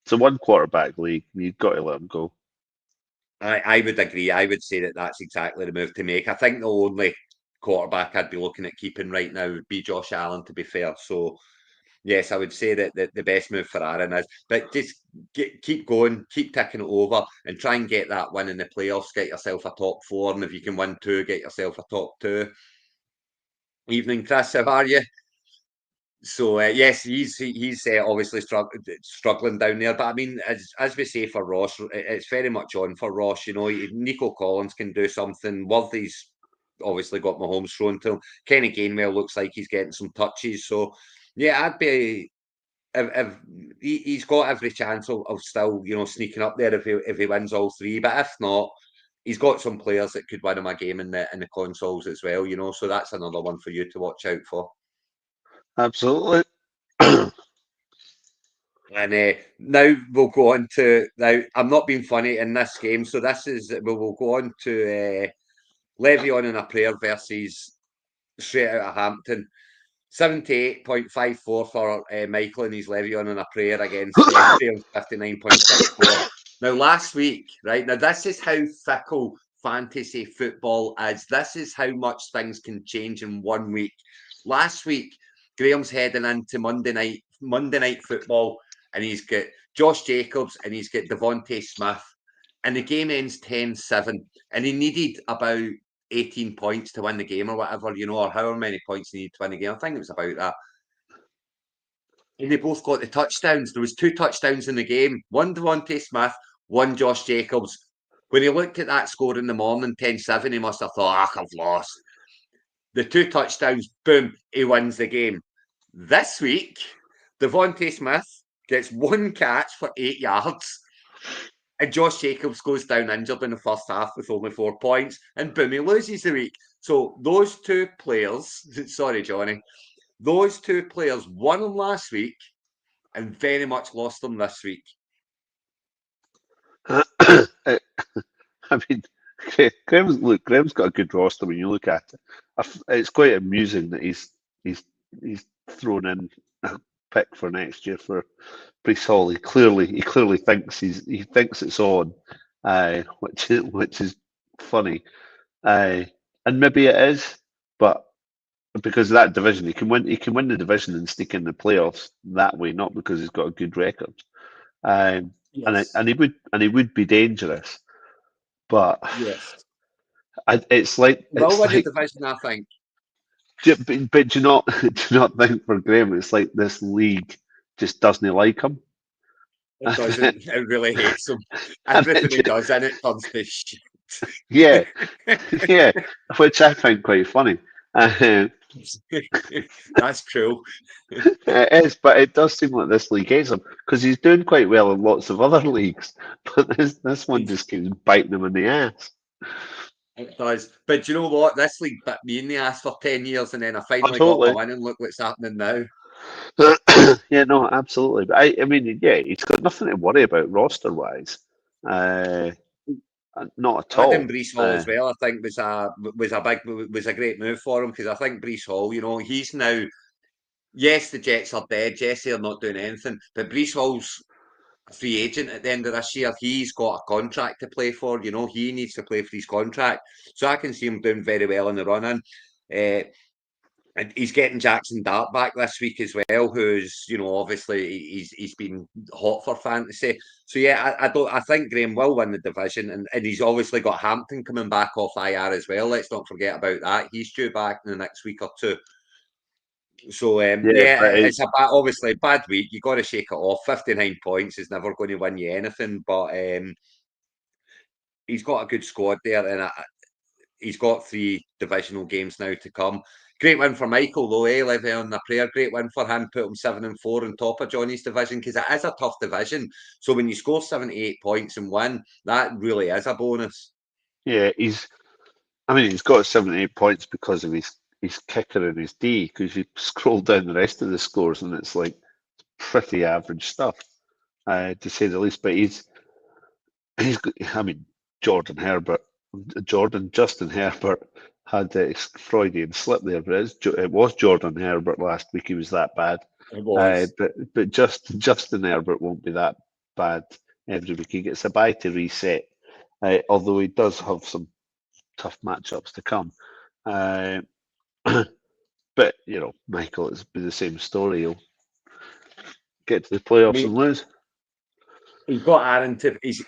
B: It's a one quarterback league. You've got to let him go.
A: I would agree. I would say that's exactly the move to make. I think the only quarterback I'd be looking at keeping right now would be Josh Allen, to be fair. So, yes, I would say that the best move for Aaron is, but just keep going, keep ticking it over, and try and get that win in the playoffs. Get yourself a top 4, and if you can win 2, get yourself a top 2. Evening, Chris. How are you? So yes, he's obviously struggling down there. But I mean, as we say for Ross, it's very much on for Ross. Nico Collins can do something. Worthy's obviously got Mahomes thrown to him. Kenny Gainwell looks like he's getting some touches. So yeah, I'd be. If he's got every chance of still sneaking up there if he wins all 3. But if not, he's got some players that could win him a game in the consoles as well. So that's another one for you to watch out for.
B: Absolutely.
A: And now we'll go on to I'm not being funny in this game, so this is we'll go on to Le'Veon and a Prayer versus straight out of Hampton. 78.54 for Michael and his Le'Veon and a Prayer against Graham's 59.64. Now last week, right now, this is how fickle fantasy football is. This is how much things can change in 1 week. Last week, Graham's heading into Monday night football. and he's got Josh Jacobs, and he's got Devontae Smith, and the game ends 10-7, and he needed about 18 points to win the game or whatever, or however many points he needed to win the game. I think it was about that. And they both got the touchdowns. There was 2 touchdowns in the game. One Devontae Smith, one Josh Jacobs. When he looked at that score in the morning, 10-7, he must have thought, I've lost. The 2 touchdowns, boom, he wins the game. This week, Devontae Smith gets 1 catch for 8 yards. And Josh Jacobs goes down injured in the first half with only 4 points. And boom, he loses the week. So those 2 players, sorry, Johnny, those 2 players won them last week and very much lost them this week.
B: I mean, Graham's got a good roster when you look at it. It's quite amusing that he's thrown in a pick for next year for Brees Hall. He clearly thinks he thinks it's on, which is funny, and maybe it is, but because of that division, he can win the division and sneak in the playoffs that way, not because he's got a good record.
A: Yes.
B: And he would be dangerous, but
A: Yes.
B: it's like
A: Well, win the division, I think.
B: but do you not do you not think for Graham it's like this league just doesn't like him?
A: It doesn't. It really hates him.
B: And
A: Everything he
B: then
A: does in it turns to shit.
B: yeah, yeah, which I find quite funny.
A: That's cruel.
B: It is, but it does seem like this league hates him because he's doing quite well in lots of other leagues, but this one just keeps biting him in the ass.
A: It does. But you know what? This league bit me in the ass for 10 years, and then I
B: Oh,
A: finally got my
B: totally.
A: win, and look what's happening now.
B: Yeah, no, absolutely. But I mean, yeah, he's got nothing to worry about roster wise. Uh, not at
A: Adding
B: all.
A: Brees Hall as well, I think was a great move for him, because I think Brees Hall, he's now, yes, the Jets are dead. Yes, they're not doing anything, but Brees Hall's a free agent at the end of this year. He's got a contract to play for. He needs to play for his contract, so I can see him doing very well in the run in. And he's getting Jackson Dart back this week as well, who's obviously he's been hot for fantasy. So yeah, I think Graham will win the division, and he's obviously got Hampton coming back off IR as well. Let's not forget about that. He's due back in the next week or two. So
B: Yeah,
A: yeah,
B: but
A: it's obviously a bad week. You got to shake it off. 59 points is never going to win you anything, but he's got a good squad there, and he's got 3 divisional games now to come. Great win for Michael, though, Living on the prayer. Great win for him. Put him 7-4 on top of Johnny's division, because it is a tough division. So when you score 78 points and win, that really is a bonus.
B: yeah, he's got 78 points because of his kicker and his D. Because you scroll down the rest of the scores and it's like pretty average stuff, to say the least. But he's got, I mean, Justin Herbert had a Freudian slip there, but it was Jordan Herbert last week. He was that bad.
A: It was.
B: But Justin Herbert won't be that bad every week. He gets a bye to reset, although he does have some tough matchups to come. But Michael, it's be the same story. He'll get to the
A: I
B: playoffs
A: mean,
B: and lose.
A: he's got Aaron to. He's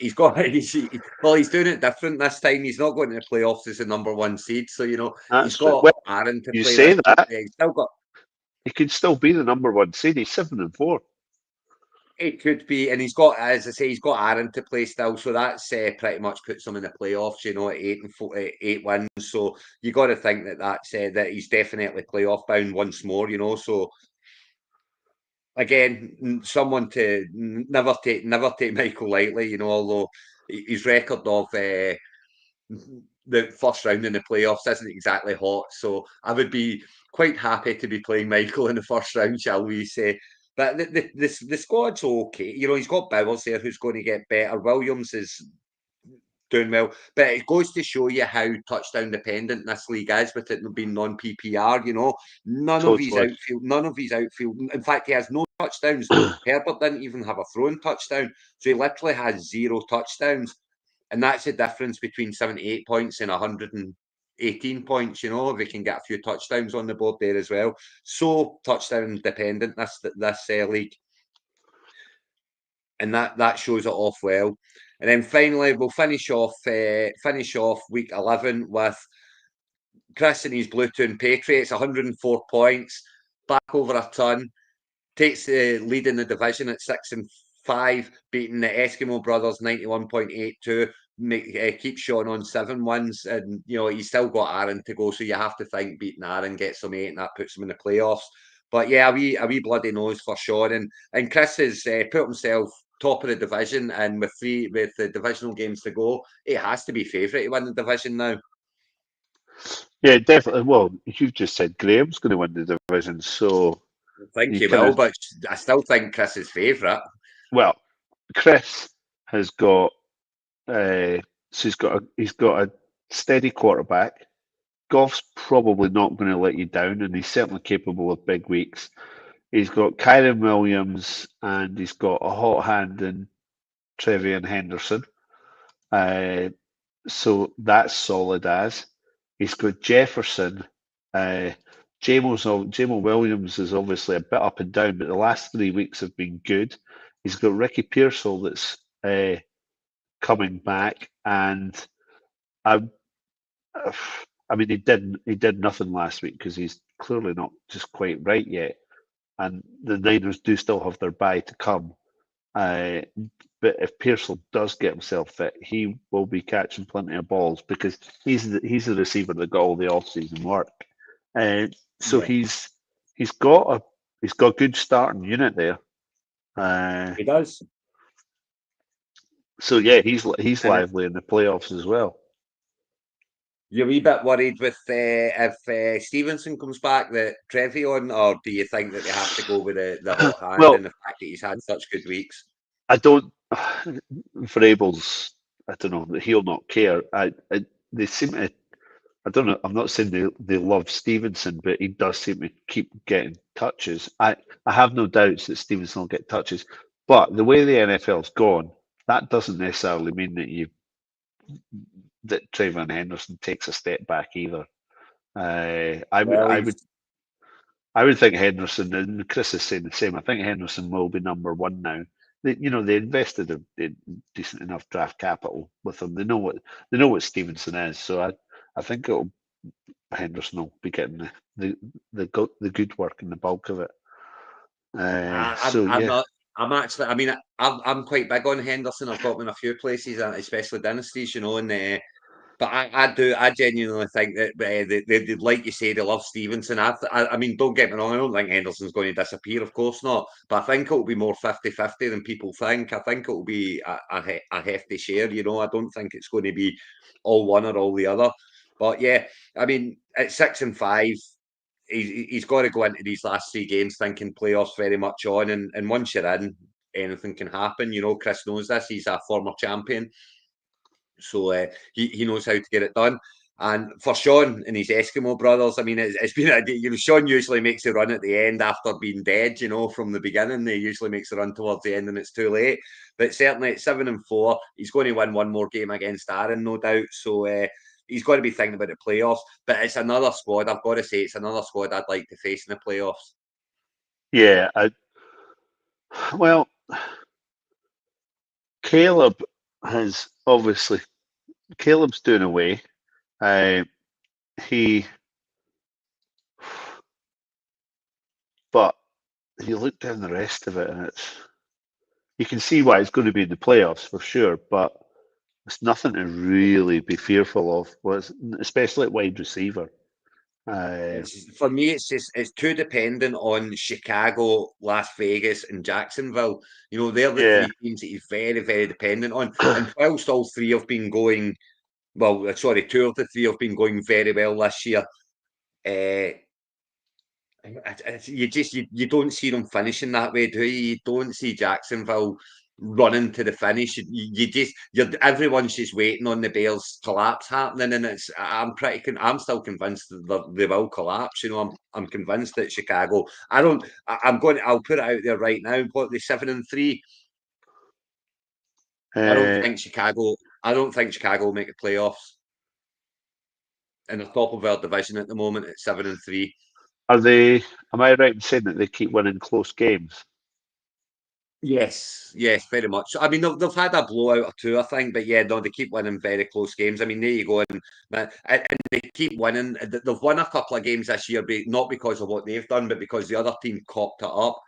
A: doing it different this time. He's not going to the playoffs as the number 1 seed. So he's
B: That's right.
A: got
B: Well,
A: Aaron to
B: you
A: play
B: say
A: with. But
B: that
A: he's still got.
B: he could still be the number 1 seed. He's 7-4.
A: It could be, and he's got, as I say, he's got Aaron to play still, so that's pretty much puts him in the playoffs. At 8-4, 8 wins. So you got to think that he's definitely playoff bound once more. So again, someone to never take Michael lightly. Although his record of the first round in the playoffs isn't exactly hot, so I would be quite happy to be playing Michael in the first round, shall we say. But the squad's okay. He's got Bowers there who's going to get better. Williams is doing well, but it goes to show you how touchdown dependent this league is, with it being non-PPR.
B: Totally.
A: None of his outfield. In fact, he has no touchdowns. Herbert didn't even have a throwing touchdown, so he literally has 0 touchdowns. And that's the difference between 78 points and 118 points. If we can get a few touchdowns on the board there as well. So touchdown dependent, this league. and that shows it off well. And then finally, we'll finish off week 11 with Chris and his Bluetoon Patriots, 104 points, back over a ton, takes the lead in the division at 6-5, beating the Eskimo brothers 91.82. Keeps Sean on 7 wins, and he's still got Aaron to go. So you have to think beating Aaron gets him 8, and that puts him in the playoffs. But yeah, a wee bloody nose for Sean, and Chris has put himself top of the division, and with the divisional games to go, he has to be favourite to win the division now.
B: Yeah, definitely. Well, you've just said Graham's going to win the division, so
A: I think
B: you
A: he
B: kind
A: will,
B: of
A: but I still think Chris is favourite.
B: well, Chris has got so he's got a steady quarterback. Goff's probably not going to let you down, and he's certainly capable of big weeks. He's got Kyron Williams, and he's got a hot hand in Trevian Henderson. So that's solid as. He's got Jefferson. Jamo Williams is obviously a bit up and down, but the last 3 weeks have been good. He's got Ricky Pearsall that's coming back, and I, I mean he did nothing last week because he's clearly not just quite right yet, and the Niners do still have their bye to come. But if Pearsall does get himself fit, he will be catching plenty of balls because he's the receiver that got all the off-season work. So
A: Yeah,
B: he's got a good starting unit there.
A: he does.
B: So yeah, he's
A: And
B: lively in the playoffs as well.
A: you're a wee bit worried with if Stevenson comes back, that Trevion, or do you think that they have to go with the hot hand
B: Well,
A: and the fact that he's had such good weeks?
B: I don't. Vrabel's, I don't know. He'll not care. They seem to. I don't know. I'm not saying they love Stevenson, but he does seem to keep getting touches. I have no doubts that Stevenson will get touches, but the way the NFL's gone, that doesn't necessarily mean that Trayvon Henderson takes a step back either. I would
A: Well,
B: I would I would think Henderson, and Chris is saying the same. I think Henderson will be number one now. They invested a decent enough draft capital with him. They know what Stevenson is. So I think Henderson will be getting the good work and the bulk of it. So
A: I'm
B: yeah,
A: not. I'm actually. I mean, I'm quite big on Henderson. I've got him in a few places, especially dynasties, and but I genuinely think that they like you say, they love Stevenson. I mean, don't get me wrong, I don't think Henderson's going to disappear, of course not. But I think it'll be more 50-50 than people think. I think it'll be a hefty share, I don't think it's going to be all one or all the other. But yeah, I mean, at 6-5, he's got to go into these last 3 games thinking playoffs very much on. And once you're in, anything can happen. Chris knows this. He's a former champion. So he knows how to get it done. And for Sean and his Eskimo brothers, I mean, it's been Sean usually makes a run at the end after being dead, from the beginning. He usually makes a run towards the end and it's too late. But certainly at 7-4, he's going to win one more game against Aaron, no doubt. So he's got to be thinking about the playoffs. But it's another squad, I've got to say, it's another squad I'd like to face in the playoffs.
B: yeah. Well, Caleb has obviously Caleb's doing away. He, but you look down the rest of it, and you can see why it's going to be in the playoffs for sure. But it's nothing to really be fearful of, especially at wide receiver.
A: For me, it's too dependent on Chicago, Las Vegas, and Jacksonville. They're the
B: Yeah,
A: 3 teams that he's very, very dependent on. And whilst all 3 have been going, well, sorry, 2 of the 3 have been going very well this year. Uh, you don't see them finishing that way, do you? You don't see Jacksonville running to the finish. Everyone's just waiting on the Bears collapse happening, and I'm still convinced that they will collapse. I'm convinced that Chicago. I'll put it out there right now. What, they 7-3? I don't
B: uh,
A: think Chicago. I don't think Chicago will make the playoffs. In the top of our division at the moment at 7-3.
B: are they? Am I right in saying that they keep winning close games?
A: Yes, very much. I mean, they've had a blowout or two, I think, but yeah, no, they keep winning very close games. I mean, there you go, and they keep winning. They've won a couple of games this year, not because of what they've done, but because the other team cocked it up,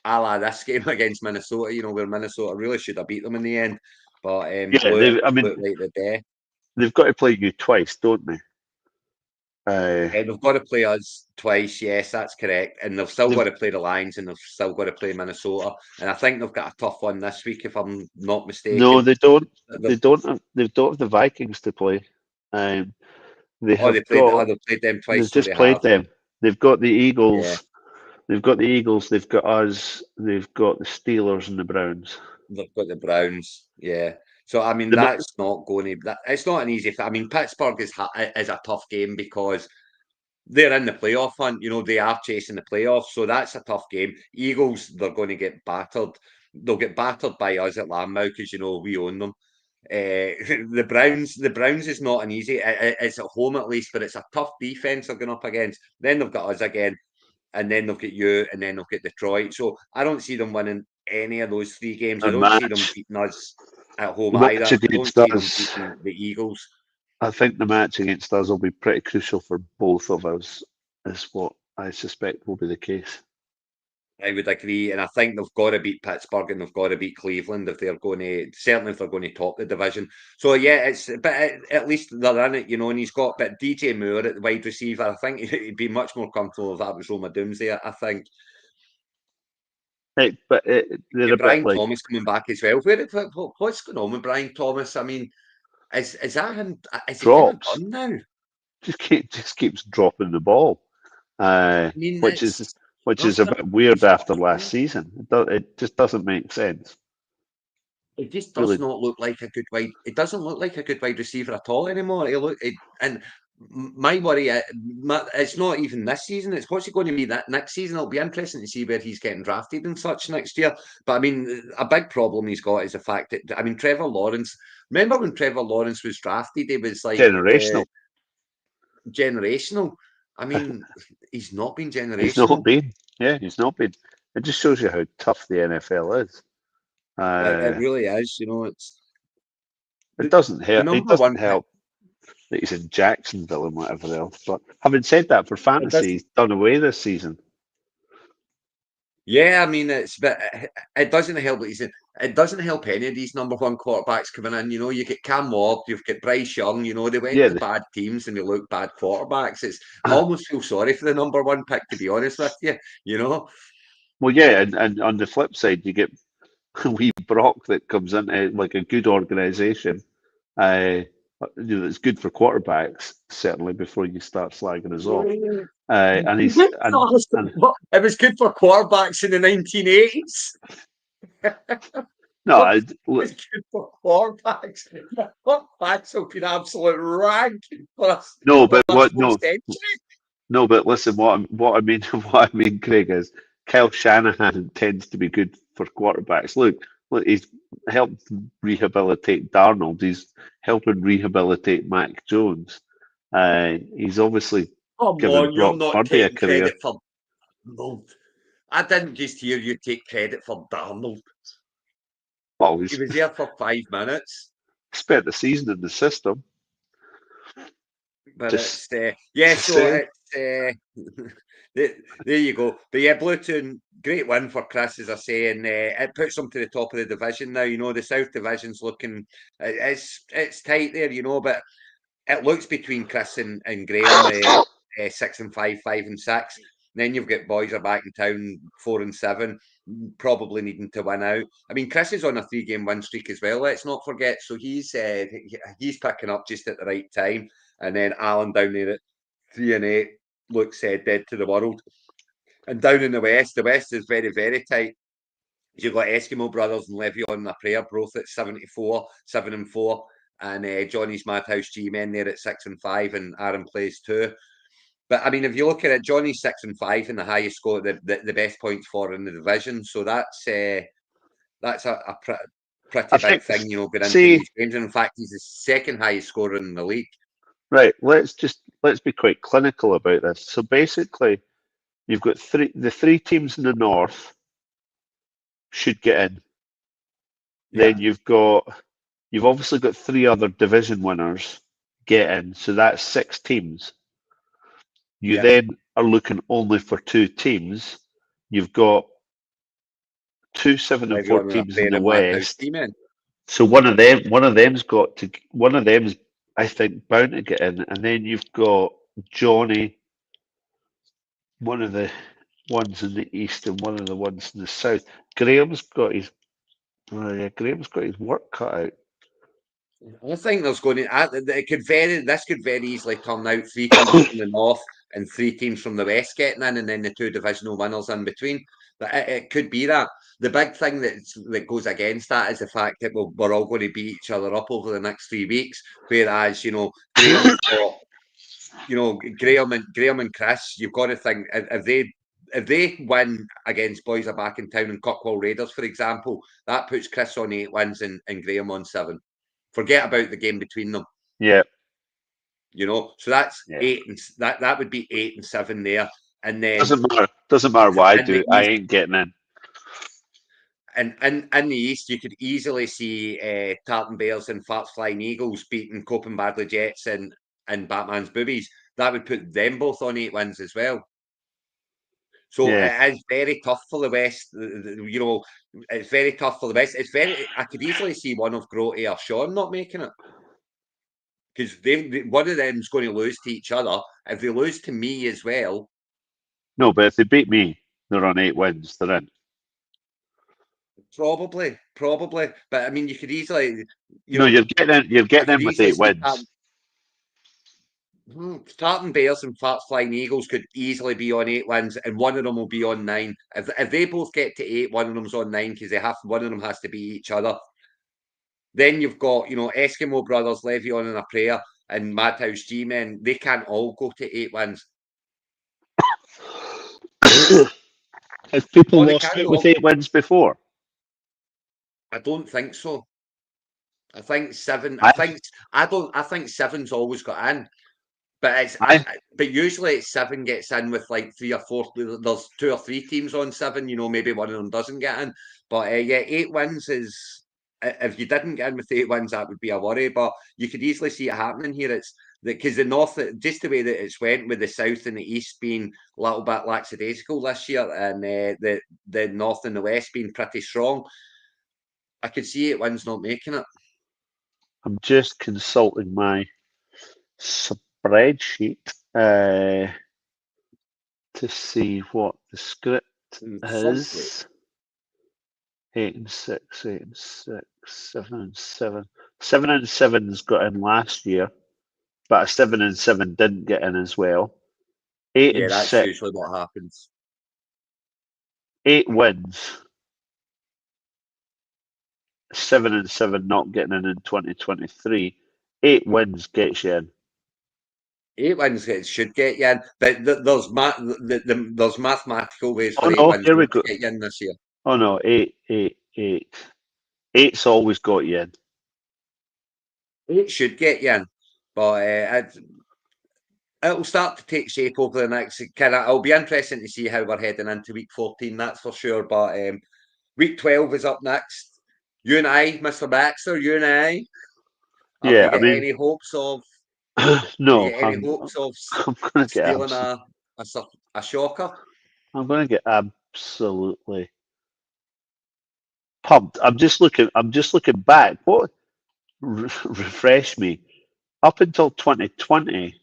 A: a la this game against Minnesota. Where Minnesota really should have beat them in the end, but
B: Yeah,
A: blew it,
B: I mean,
A: blew it like the day.
B: they've got to play you twice, don't they?
A: And they've got to play us twice, yes, that's correct. And they've still got
B: They've
A: to play the Lions and they've still got to play Minnesota. And I think they've got a tough one this week, if I'm not
B: no,
A: mistaken.
B: they don't. They
A: They've,
B: don't. They don't have the Vikings to play. Um, they
A: oh,
B: have got.
A: they've played them
B: They've
A: twice, so
B: just
A: they
B: played
A: have.
B: them. They've got the
A: Yeah,
B: Eagles. They've got the Eagles. They've got us. They've got the Steelers and the Browns.
A: they've got the Browns. Yeah. So, I mean,
B: The,
A: that's not going to, it's not an easy, I mean, Pittsburgh is a tough game because they're in the playoff hunt. They are chasing the playoffs, so that's a tough game. Eagles, they're going to get battered. They'll get battered by us at Lambeau because we own them. The Browns is not an easy. It's at home at least, but it's a tough defense they're going up against. Then they've got us again, and then they've got you, and then they'll get Detroit. So I don't see them winning any of those three games. I
B: the
A: don't see them
B: match.
A: beating us at home
B: The match
A: either. I don't
B: against
A: see them
B: us.
A: beating the Eagles.
B: I think the match against us will be pretty crucial for both of us. Is what I suspect will be the case.
A: I would agree, and I think they've got to beat Pittsburgh and they've got to beat Cleveland if they're going to certainly if they're going to top the division. So yeah, but at least they're in it, and he's got but DJ Moore at the wide receiver. I think he'd be much more comfortable if that was Roma Doomsday. I think
B: But they're
A: yeah,
B: a bit
A: Brian
B: like
A: Thomas coming back as well. What's going on with Brian Thomas? I mean, is that him? Is he kind of
B: drops.
A: done now?
B: Just keeps dropping the ball,
A: I mean,
B: which is a
A: after
B: bit weird after last season. It just doesn't make sense.
A: it just does
B: Really,
A: not look like a good wide. It doesn't look like a good wide receiver at all anymore. And my worry, it's not even this season. It's what's he going to be that next season. It'll be interesting to see where he's getting drafted and such next year. But I mean, a big problem he's got is the fact that I mean, Trevor Lawrence. Remember when Trevor Lawrence was drafted? He was like the
B: generational.
A: generational. I mean, he's not been
B: He's not
A: generational.
B: been. Yeah, he's not been. It just shows you how tough the NFL is.
A: It
B: Uh,
A: really is. It's
B: it
A: the
B: doesn't
A: the
B: help. It
A: number
B: doesn't
A: one pick.
B: help that he's in Jacksonville and whatever else. But having said that, for
A: It
B: fantasy,
A: doesn't.
B: he's done away this season.
A: Yeah, I mean but it doesn't help that it doesn't help any of these number one quarterbacks coming in. You get Cam Ward, you've got Bryce Young. They went
B: Yeah.
A: to bad teams and they look bad quarterbacks. I almost feel sorry for the number one pick, to be honest with you. You know,
B: Well, yeah, and on the flip side, you get wee Brock that comes into like a good organisation. Uh, it's good for quarterbacks certainly before you start slagging us off. And he's and
A: it was good for quarterbacks in the 1980s.
B: no, I,
A: It's good for quarterbacks. Quarterbacks have been absolute rag for us
B: no,
A: for
B: but
A: this
B: what?
A: whole
B: No,
A: century.
B: no, but listen, what I mean, what I mean, Craig, is Kyle Shanahan tends to be good for quarterbacks. Look, he's helped rehabilitate Darnold. He's helping rehabilitate Mac Jones. He's obviously
A: Come
B: given
A: on, you're
B: Brock
A: not
B: Purdy a
A: taking
B: career.
A: credit for Darnold. I didn't just hear you take credit for Darnold.
B: Well,
A: He
B: he's
A: was there for 5 minutes.
B: spent the season in the system.
A: But
B: Just,
A: it's yeah,
B: just
A: so
B: saying.
A: it's there, there you go. But yeah, Bluetooth, great win for Chris, as I say, and it puts them to the top of the division now. The South Division's looking it's tight there, but it looks between Chris and Graham, 6 and 5, 5 and 6. Then you've got boys are back in town, 4 and 7, probably needing to win out. I mean, Chris is on a 3-game win streak as well. Let's not forget. So he's picking up just at the right time. And then Alan down there at 3-8 looks dead to the world. And down in the West is very, very tight. You've got Eskimo Brothers and Le'Veon and Prayer both at 74, 7-4. And Johnny's Madhouse G-Men there at 6-5, and Aaron plays 2. But I mean, if you look at it, Johnny's 6-5 and the highest score, the best points for in the division. So that's
B: I
A: pretty big
B: think.
A: thing, going into
B: See,
A: these games. And in fact, he's the second highest scorer in the league.
B: right. Let's be quite clinical about this. So basically, you've got the three teams in the north should get in.
A: Yeah,
B: Then you've obviously got three other division winners get in, so that's six teams. You
A: yeah.
B: then are looking only for two teams. You've got two, seven, and four
A: Everyone with a
B: teams in
A: pair
B: the
A: of Madhouse
B: West.
A: G-men.
B: So one of them's I think bound to get in, and then you've got Johnny, one of the ones in the East and one of the ones in the South. Graham's got his Graham's got his work cut out.
A: I think there's going to it could very this could very easily turn out three teams from the north and three teams from the west getting in, and then the two divisional winners in between. But it could be that. The big thing that goes against that is the fact that we're all going to beat each other up over the next 3 weeks. Whereas Graham's got Graham and Chris. You've got to think if they win against Boys Are Back in Town and Cockwell Raiders, for example, that puts Chris on 8 wins and Graham on 7. Forget about the game between them.
B: Yeah,
A: So that's
B: yeah.
A: eight, and that would be 8 and 7 there, and then
B: Doesn't matter what I
A: in the
B: do. I
A: east,
B: ain't getting in.
A: and in the east, you could easily see Tartan Bears and Farts Flying Eagles beating Copen Badley Jets and Batman's Boobies. That would put them both on 8 wins as well. So
B: Yeah.
A: it is very tough for the West. It's very tough for the West. I could easily see one of Grote or Sean not making it. Because one of them's going to lose to each other. If they lose to me as well,
B: No, but if they beat me, they're on 8 wins. They're in.
A: probably. But I mean, you could easily,
B: No, you're getting in. You're
A: I
B: getting
A: could
B: in with
A: easily
B: eight
A: see
B: wins.
A: Tartan Bears and Farts Flying Eagles could easily be on 8 wins, and one of them will be on 9. If they both get to 8, one of them's on 9 because one of them has to beat each other. Then you've got Eskimo Brothers, Levion and a Prayer, and Madhouse G-Men. They can't all go to 8 wins.
B: Have people
A: Oh, they
B: lost
A: can
B: out with
A: all.
B: 8 wins before?
A: I don't think so. I think seven. I
B: I,
A: think I don't. I think seven's always got in, but
B: I,
A: but usually it's seven gets in with like three or four. There's two or three teams on seven. Maybe one of them doesn't get in. But yeah, 8 wins is. If you didn't get in with 8 wins, that would be a worry. But you could easily see it happening here. It's because the north, just the way that it's went with the south and the east being a little bit lackadaisical this year, and the north and the west being pretty strong. I could see 8 wins not making it.
B: I'm just consulting my spreadsheet to see what the script
A: Something.
B: is. 8 and 6, 8 and 6, 7 and 7. 7 and 7's got in last year, but a 7 and 7 didn't get in as well. Eight
A: Yeah,
B: and
A: that's
B: six,
A: usually what happens.
B: 8 wins. 7 and 7 not getting in 2023. 8 wins gets you in.
A: 8 wins should get you in, but there's mathematical ways
B: Oh
A: for eight
B: no,
A: wins
B: here we
A: not to
B: go.
A: get you in this year.
B: Oh no, eight. Eight's always got you in.
A: It should get you in, but it'll start to take shape over the next It'll be interesting to see how we're heading into week 14. That's for sure. But week 12 is up next. You and I, Mr. Baxter, you and I. Have
B: Yeah,
A: you
B: I
A: got
B: mean,
A: any hopes of? Have you
B: no,
A: got any hopes of
B: I'm gonna get
A: stealing a shocker?
B: I'm gonna get absolutely pumped. I'm just looking back. What refresh me? Up until 2020,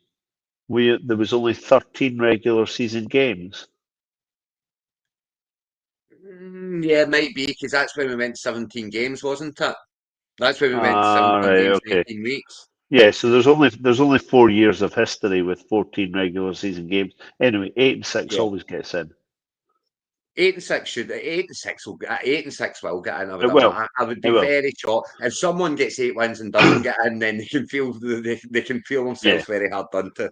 B: there was only 13 regular season games.
A: Yeah, it might be because that's when we went 17 games, wasn't it? That's when we went to
B: Ah,
A: 17
B: right,
A: games in
B: okay.
A: 18 weeks.
B: Yeah, so there's only 4 years of history with 14 regular season games. Anyway, 8 and 6
A: Yeah.
B: always gets in.
A: 8 and 6 will get in. I would
B: It will.
A: I would
B: It
A: be
B: will.
A: very shocked if someone gets 8 wins and doesn't get in. Then they can feel
B: Yeah.
A: themselves very hard done to.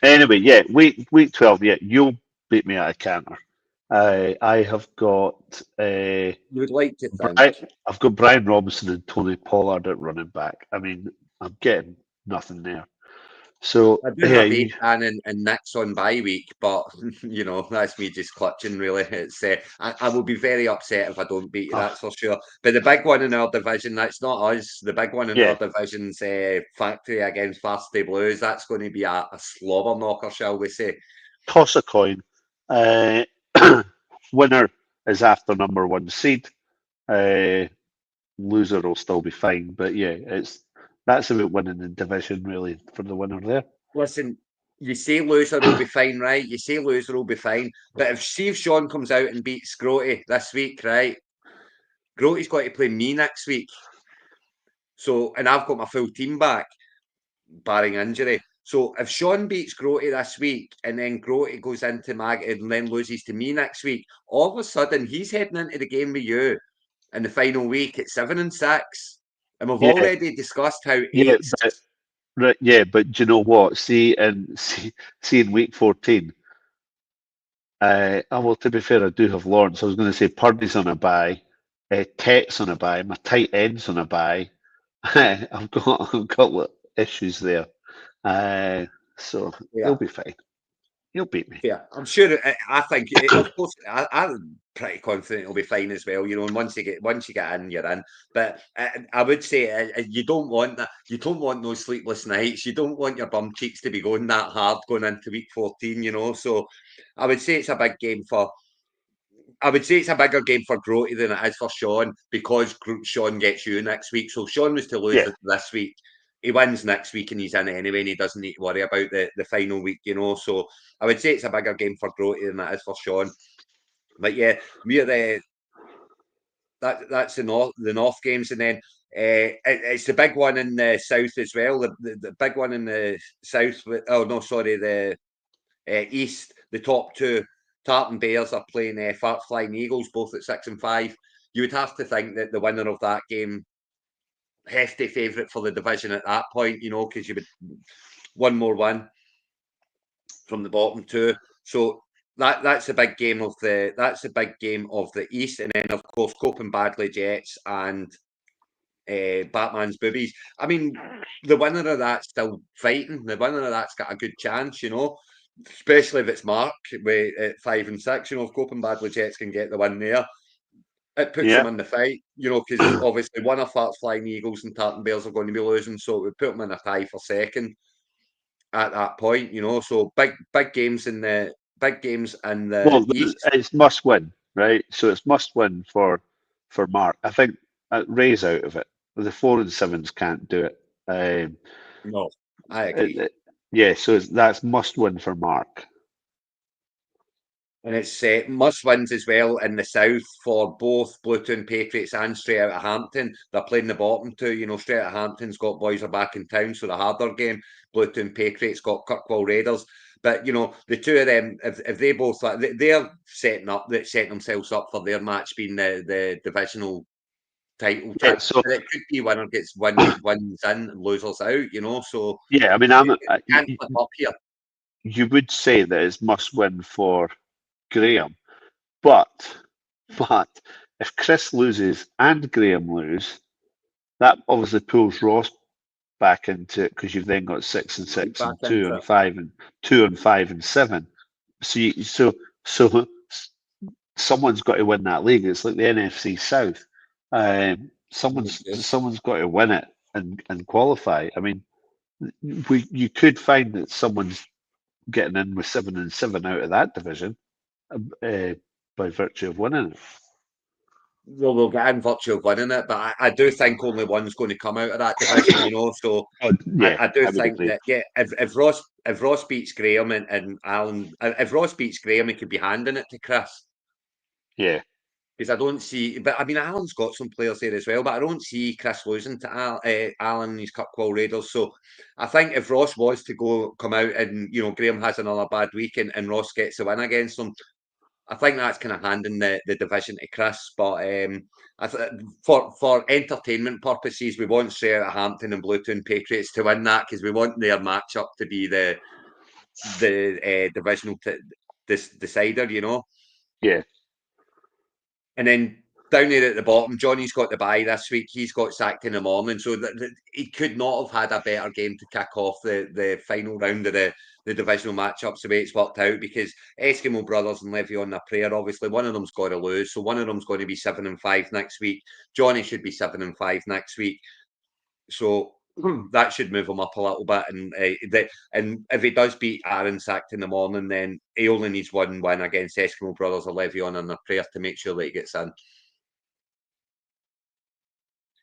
B: Anyway, yeah, week 12. Yeah, you'll beat me at a canter. I have got
A: You would like to think.
B: I've got Brian Robinson and Tony Pollard at running back. I mean, I'm getting nothing there. So
A: I do
B: yeah,
A: have eight and Nick's on bye week, but you know that's me just clutching. Really, it's I will be very upset if I don't beat you.
B: oh,
A: That's for sure. But the big one in our division, that's not us. The big one in
B: yeah,
A: our division's Factory against Varsity Blues. That's going to be a slobber knocker, shall we say?
B: toss a coin. Uh, winner is after number one seed. Uh, loser will still be fine, but yeah, that's about winning the division really for the winner there.
A: Listen, you say loser will be fine, right? You say loser will be fine, but if Sean comes out and beats Groty this week, right? Groty's got to play me next week. So, and I've got my full team back, barring injury. So, if Sean beats Groty this week and then Groty goes into Mag and then loses to me next week, all of a sudden he's heading into the game with you in the final week at 7-6. And we've
B: Yeah,
A: already discussed how
B: yeah,
A: eight's.
B: but right, yeah, but do you know what? See in week 14. Oh, well, to be fair, I do have Lawrence. I was going to say Purdy's on a bye, Tet's on a bye, my tight end's on a bye. I've got issues there. Uh, so
A: Yeah.
B: he'll be fine. He'll beat me.
A: Yeah, I'm sure. I think, of course, I'm pretty confident it'll be fine as well. You know, and once you get in, you're in. But I would say you don't want that. You don't want those sleepless nights. You don't want your bum cheeks to be going that hard going into week 14. You know, so I would say it's a big game for. I would say it's a bigger game for Groty than it is for Sean because Sean gets you next week. So if Sean was to lose
B: Yeah.
A: it this week, he wins next week and he's in anyway, and he doesn't need to worry about the final week, you know. So I would say it's a bigger game for Groty than it is for Sean. But yeah, we're that's the North games, and then it's the big one in the South as well. The big one in the South. Oh no, sorry, the East. The top two. Tartan Bears are playing Fat Flying Eagles, both at 6 and 5. You would have to think that the winner of that game, hefty favourite for the division at that point, you know, because you would one more win from the bottom two. So that's a big game of the East, and then of course Copen Badley Jets and Batman's Boobies. I mean, the winner of that's still fighting. The winner of that's got a good chance, you know, especially if it's Mark at 5 and 6. You know, if Copen Badley Jets can get the win there, it puts
B: Yeah.
A: them in the fight, you know, because obviously one of Fat Flying Eagles and Tartan Bears are going to be losing, so it would put them in a tie for second at that point, you know. So big games in the
B: Well,
A: East.
B: it's must win, right? So it's must win for Mark. I think Ray's out of it. The 4 and 7s can't do it.
A: No, I
B: It-
A: agree.
B: it- yeah, so that's must win for Mark.
A: And it's must wins as well in the south for both Bluetown Patriots and Straight Outta Hampton. They're playing the bottom two. You know, Straight Outta Hampton's got Boys Are Back in Town, so the harder game. Bluetown Patriots got Kirkwall Raiders. But you know, the two of them, if they both they're setting themselves up for their match being the divisional title
B: Yeah,
A: chat.
B: so
A: But it could be winner gets wins in and losers out. You know, so
B: yeah, I mean,
A: it can flip up here.
B: you would say that it's must win for Graham, but but if Chris loses and Graham lose, that obviously pulls Ross back into it because you've then got 6 and 6
A: Back
B: and two
A: into
B: and
A: it.
B: five and 2 and 5 and 7. So someone's got to win that league. It's like the NFC South. Someone's got to win it and qualify. I mean, you could find that someone's getting in with 7 and 7 out of that division uh, by virtue of winning it.
A: Well, we'll get in virtual winning it, but I do think only one's going to come out of that division, you know. So
B: Oh, yeah,
A: I do
B: I would
A: think
B: agree.
A: that yeah, if Ross beats Graham and Alan, if Ross beats Graham, he could be handing it to Chris
B: Yeah,
A: because I don't see. But I mean, Alan's got some players there as well, but I don't see Chris losing to Alan and his Kirkwall Raiders. So I think if Ross was to come out and you know Graham has another bad week and Ross gets the win against them, I think that's kind of handing the division to Chris. But for entertainment purposes, we want Straight Outta Hampton and Bluetown Patriots to win that because we want their matchup to be the divisional decider, you know.
B: yeah.
A: And then down there at the bottom, Johnny's got the bye this week. He's got sacked in the morning, so he could not have had a better game to kick off the final round of the divisional matchups the way it's worked out, because Eskimo Brothers and Levion na Prayer, obviously one of them's got to lose, so one of them's going to be 7-5 next week. Johnny should be 7-5 next week, so that should move him up a little bit. And if he does beat Aaron sacked in the morning, then he only needs one win against Eskimo Brothers or Levion and na Prayer to make sure that he gets in.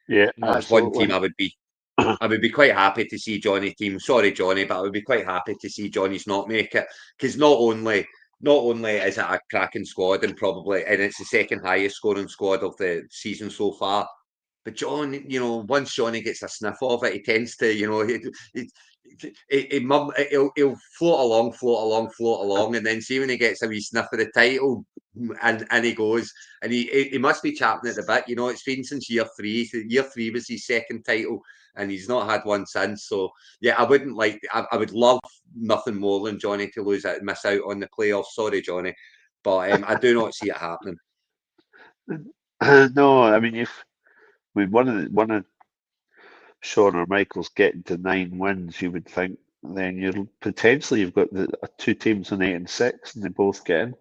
B: Yeah,
A: And that's one team I would be quite happy to see Johnny team. Sorry, Johnny, but I would be quite happy to see Johnny's not make it, because not only is it a cracking squad, and it's the second highest scoring squad of the season so far. But John, once Johnny gets a sniff of it, he tends to, he'll float along, float along, float along, and then see when he gets a wee sniff of the title, and he goes, and he must be chapping at the bit. It's been since year 3. Year 3 was his second title, and he's not had one since. So yeah, I would love nothing more than Johnny to lose it and miss out on the playoffs. Sorry, Johnny, but I do not see it happening.
B: No, I mean, if we one of Sean or Michael's getting to 9 wins, you would think then you've got the two teams on 8 and 6, and they both get in.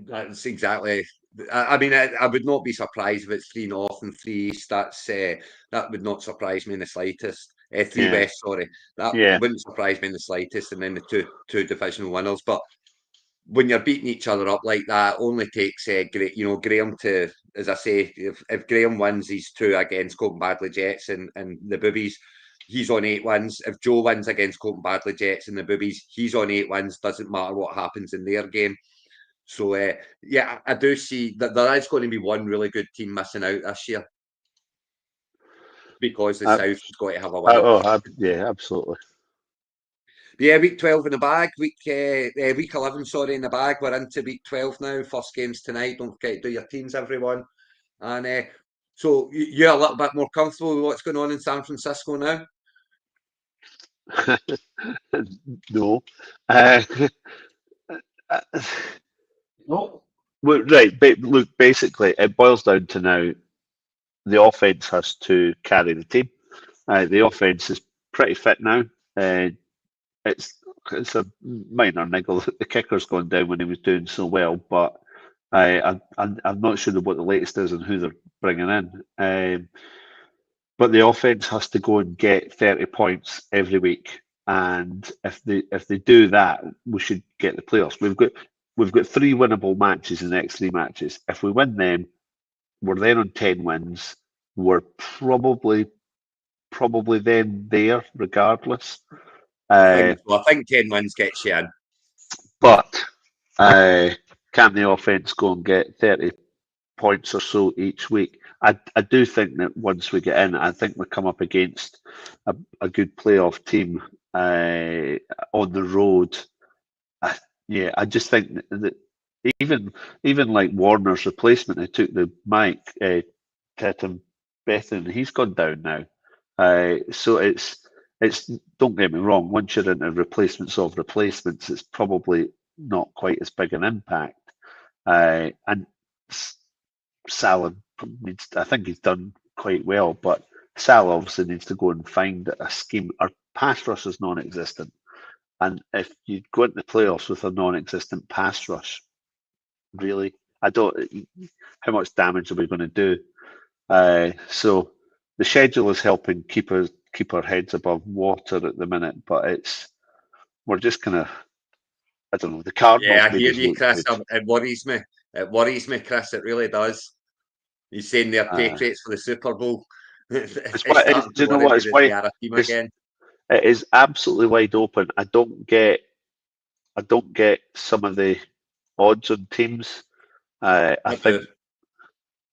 A: That's exactly. I mean, I would not be surprised if it's 3 North and 3 East. That would not surprise me in the slightest. 3
B: Yeah,
A: West, sorry, that
B: yeah.
A: wouldn't surprise me in the slightest. And then the two divisional winners. But when you're beating each other up like that, only takes Graham to, as I say, if Graham wins these 2 against Cope Badley Jets and the Boobies, he's on 8 wins. If Joe wins against Cope Badley Jets and the Boobies, he's on 8 wins. Doesn't matter what happens in their game. So yeah, I do see that there is going to be one really good team missing out this year, because the
B: Uh,
A: South's got to have a winner.
B: yeah, absolutely.
A: But yeah, week 12 in the bag, week 11, sorry, in the bag. We're into week 12 now. First games tonight. Don't forget to do your teams, everyone. And so you're a little bit more comfortable with what's going on in San Francisco now?
B: No. Uh,
A: No.
B: well, right, look, basically, it boils down to now the offense has to carry the team. The offense is pretty fit now. Uh, it's it's a minor niggle that the kicker's gone down when he was doing so well, but I'm not sure what the latest is and who they're bringing in. But the offense has to go and get 30 points every week, and if they do that, we should get the playoffs. We've got 3 winnable matches in the next 3 matches. If we win them, we're then on 10 wins. We're probably then there regardless.
A: I think 10 wins gets you in.
B: But can the offense go and get 30 points or so each week? I do think that once we get in, I think we come up against a good playoff team on the road. Yeah, I just think that even like Warner's replacement, who took the mic, Tatum Bethan, he's gone down now. So it's don't get me wrong. Once you're into replacements of replacements, it's probably not quite as big an impact. And Salah needs. I think he's done quite well, but Salah obviously needs to go and find a scheme. Our pass rush is non-existent, and if you go into the playoffs with a non-existent pass rush, really, I don't. How much damage are we going to do? So the schedule is helping keep our heads above water at the minute, but we're just kind of, I don't know. The Cardinals
A: Yeah, I
B: made
A: hear
B: us
A: you,
B: look
A: Chris.
B: good.
A: It worries me. It worries me, Chris. It really does. You're saying they're
B: Uh,
A: Patriots for the Super Bowl.
B: it's
A: It's
B: why.
A: starting
B: Do
A: to
B: you know
A: worry
B: what?
A: me
B: It's
A: that they
B: why.
A: are a team
B: It's
A: again.
B: it is absolutely wide open. I don't get some of the odds on teams. I
A: I do.
B: think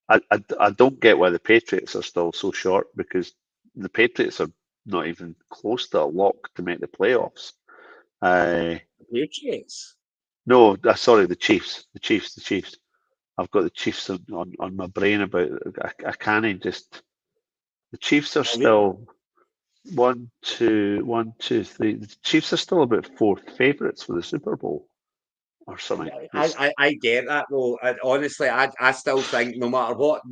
B: I don't get why the Patriots are still so short, because the Patriots are not even close to a lock to make the playoffs. Uh,
A: Patriots.
B: no, sorry, the Chiefs. The Chiefs. I've got the Chiefs on my brain about it. I can't just. The Chiefs are
A: Are they?
B: still one, two, 1, 2, 3. The Chiefs are still about fourth favourites for the Super Bowl. or something.
A: I get that though. Honestly, I still think no matter what,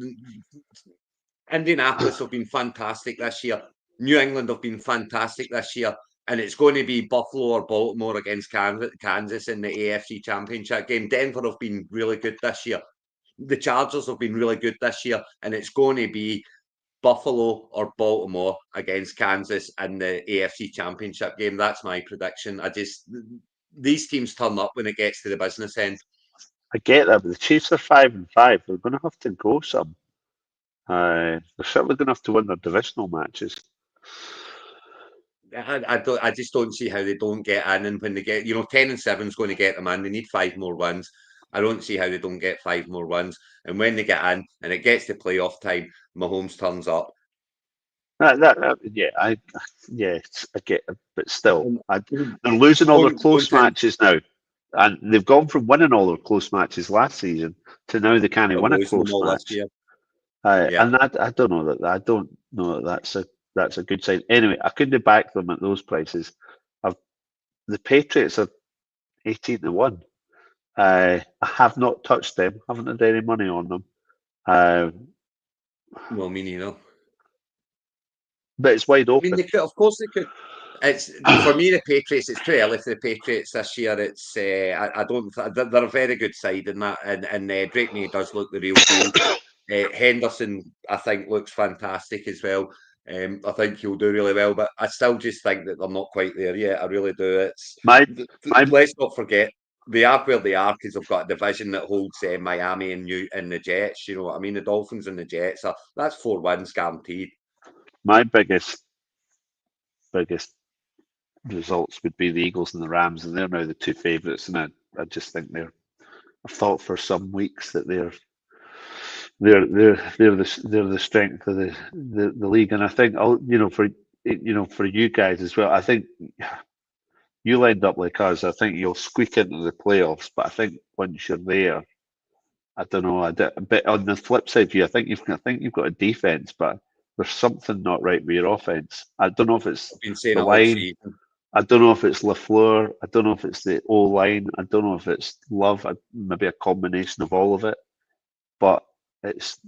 A: Indianapolis have been fantastic this year. New England have been fantastic this year. And it's going to be Buffalo or Baltimore against Kansas in the AFC Championship game. Denver have been really good this year. The Chargers have been really good this year. And it's going to be Buffalo or Baltimore against Kansas in the AFC Championship game. That's my prediction. These teams turn up when it gets to the business end.
B: I get that, but the Chiefs are 5-5. They're going to have to go some. They're certainly going to have to win their divisional matches.
A: I just don't see how they don't get in, and when they get, 10-7 is going to get them in. They need 5 more wins. I don't see how they don't get 5 more wins. And when they get in and it gets to playoff time, Mahomes turns up.
B: I get it, but still, they're losing all their close matches now, and they've gone from winning all their close matches last season to now they can't win a close match. And I don't know that that's a good sign. Anyway, I couldn't back them at those prices. The Patriots are 18-1. I have not touched them. Haven't had any money on them.
A: No, me neither.
B: But it's wide open.
A: I mean, they could, of course, they could. It's for me, the Patriots. It's too early for the Patriots this year. It's I don't. They're a very good side in that, and Drake May does look the real deal. Henderson, I think, looks fantastic as well. I think he'll do really well, but I still just think that they're not quite there yet. I really do. Let's not forget they are where they are because they've got a division that holds Miami and the Jets. You know what I mean? The Dolphins and the Jets that's 4 wins guaranteed.
B: My biggest results would be the Eagles and the Rams, and they're now the 2 favourites. And I just think I've thought for some weeks that they're the strength of the league, and I think for you guys as well. I think you'll end up like us. I think you'll squeak into the playoffs, but I think once you're there, I don't know. But on the flip side of you, I think you've got a defense, but there's something not right with your offense. I don't know if it's the line. I don't know if it's LaFleur. I don't know if it's the O line. I don't know if it's Love. Maybe a combination of all of it. But it's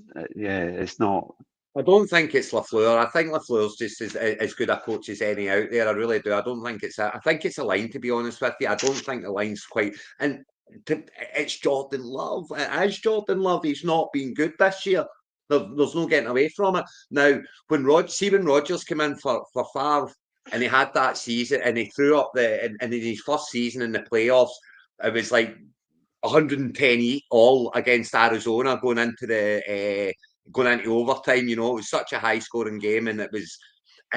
B: not.
A: I don't think it's LaFleur. I think LaFleur's just as good a coach as any out there. I really do. I don't think it's I think it's a line, to be honest with you. I don't think the line's quite. And it's Jordan Love. It is Jordan Love. He's not been good this year. There's no getting away from it. Now, when Rodgers came in for Favre and he had that season and he threw up in his first season in the playoffs, it was like 110 all against Arizona going into overtime. You know, it was such a high scoring game, and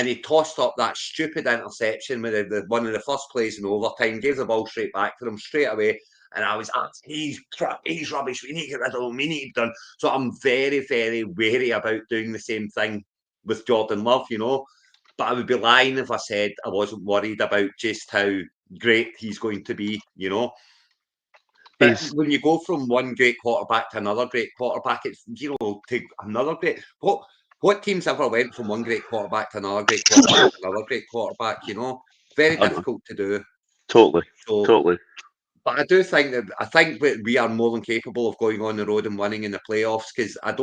A: he tossed up that stupid interception with one of the first plays in overtime, gave the ball straight back to him straight away. And I was, he's crap, he's rubbish. We need to get rid of him. We need to done. So I'm very, very wary about doing the same thing with Jordan Love, you know. But I would be lying if I said I wasn't worried about just how great he's going to be, you know. But when you go from one great quarterback to another great quarterback, it's, to another great. What teams ever went from one great quarterback to another great quarterback to another great quarterback? You know, very difficult to do.
B: Totally.
A: But I do think that we are more than capable of going on the road and winning in the playoffs, because I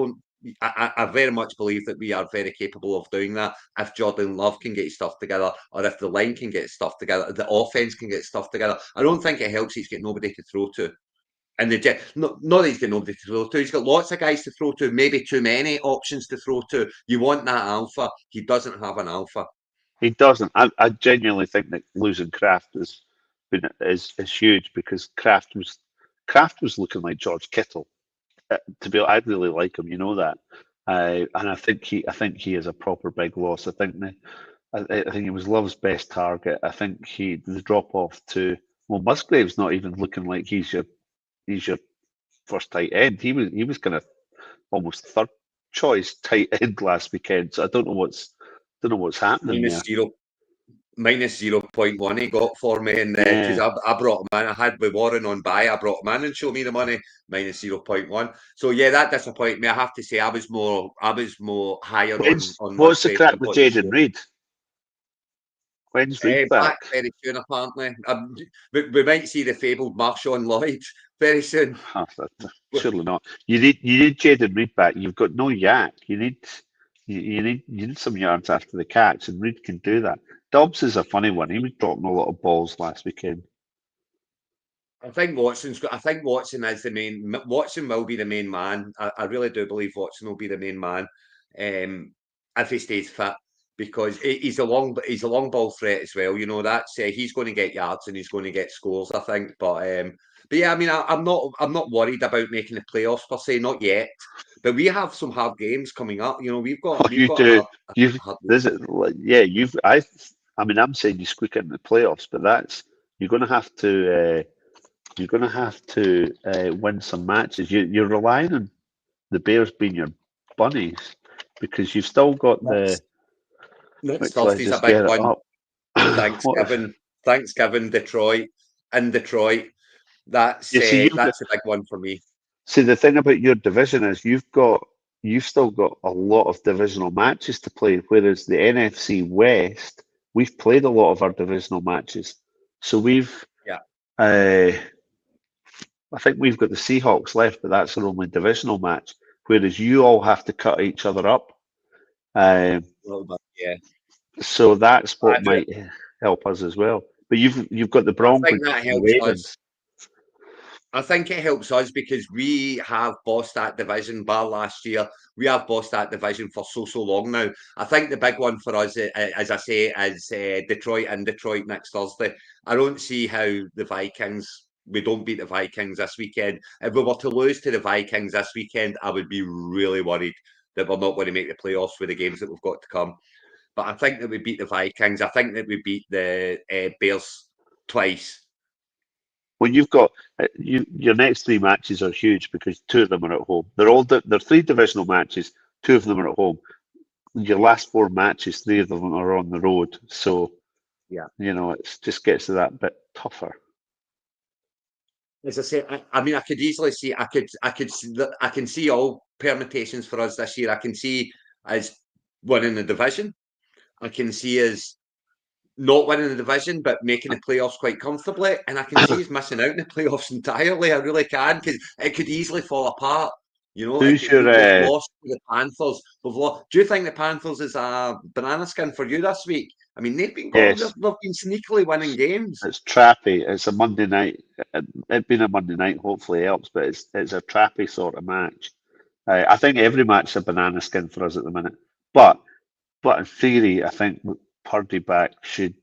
A: very much believe that we are very capable of doing that if Jordan Love can get his stuff together, or if the line can get his stuff together, the offense can get stuff together. I don't think it helps he's got nobody to throw to. And not that he's got nobody to throw to. He's got lots of guys to throw to, maybe too many options to throw to. You want that alpha. He doesn't have an alpha.
B: He doesn't. I genuinely think that losing Kraft is huge, because Kraft was looking like George Kittle. I really like him, you know that. And I think he is a proper big loss. I think he was Love's best target. I think the drop off to Musgrave's not even looking like he's your first tight end. He was kind of almost third choice tight end last weekend. So I don't know what's happening there.
A: Minus 0.1 he got for me, and because I brought him in, I had with Warren on buy, I brought him in and showed me the money, minus 0.1. So yeah, that disappointed me. I have to say, I was more higher on.
B: What's the crack with Jaden Reed? When's Reed back?
A: Back very soon, apparently. We might see the fabled Marshawn Lloyd very soon.
B: Surely not. You need Jaden Reed back. You've got no Yak. You need some yards after the catch, and Reed can do that. Dobbs is a funny one. He was dropping a lot of balls last weekend.
A: I think Watson is the main. Watson will be the main man. I really do believe Watson will be the main man, if he stays fit, because he's a long ball threat as well. You know, that's he's going to get yards and he's going to get scores. I think, but yeah, I mean, I'm not worried about making the playoffs per se, not yet. But we have some hard games coming up. You know, we've got
B: You
A: a
B: do.
A: hard
B: I mean, I'm saying you squeak into the playoffs, but you're going to have to. You're going to have to win some matches. You're relying on the Bears being your bunnies because you've still got the.
A: Next
B: Till I
A: Thursday's a
B: just
A: big
B: get it
A: one.
B: up.
A: Thanksgiving, Detroit, in Detroit. That's
B: You see,
A: that's a big one for me.
B: See, the thing about your division is you've still got a lot of divisional matches to play, whereas the NFC West, we've played a lot of our divisional matches. So
A: Yeah.
B: I think we've got the Seahawks left, but that's our only divisional match. Whereas you all have to cut each other up.
A: A little bit, yeah.
B: So that's what might help us as well. But you've got the Broncos,
A: I think that
B: and the
A: helps
B: Ravens.
A: us. I think it helps us because we have bossed that division, bar last year. We have bossed that division for so long now. I think the big one for us, as I say, is Detroit and Detroit next Thursday. I don't see how the Vikings. We don't beat the Vikings this weekend. If we were to lose to the Vikings this weekend, I would be really worried that we're not going to make the playoffs with the games that we've got to come. But I think that we beat the Vikings. I think that we beat the Bears twice.
B: Well, you've got your next three matches are huge because two of them are at home. They're three divisional matches. Two of them are at home. Your last four matches, three of them are on the road. So,
A: Yeah.
B: It just gets to that bit tougher.
A: As I say, I mean, I could easily see, I can see all permutations for us this year. I can see us winning the division. I can see us not winning the division, but making the playoffs quite comfortably. And I can see us missing out in the playoffs entirely. I really can, because it could easily fall apart. You know,
B: Who's your?
A: we've lost to the Panthers. Do you think the Panthers is a banana skin for you this week? I mean, they've been sneakily winning games.
B: It's trappy. It's a Monday night. It being a Monday night hopefully helps, but it's a trappy sort of match. I think every match is a banana skin for us at the minute. But in theory, I think Purdy back should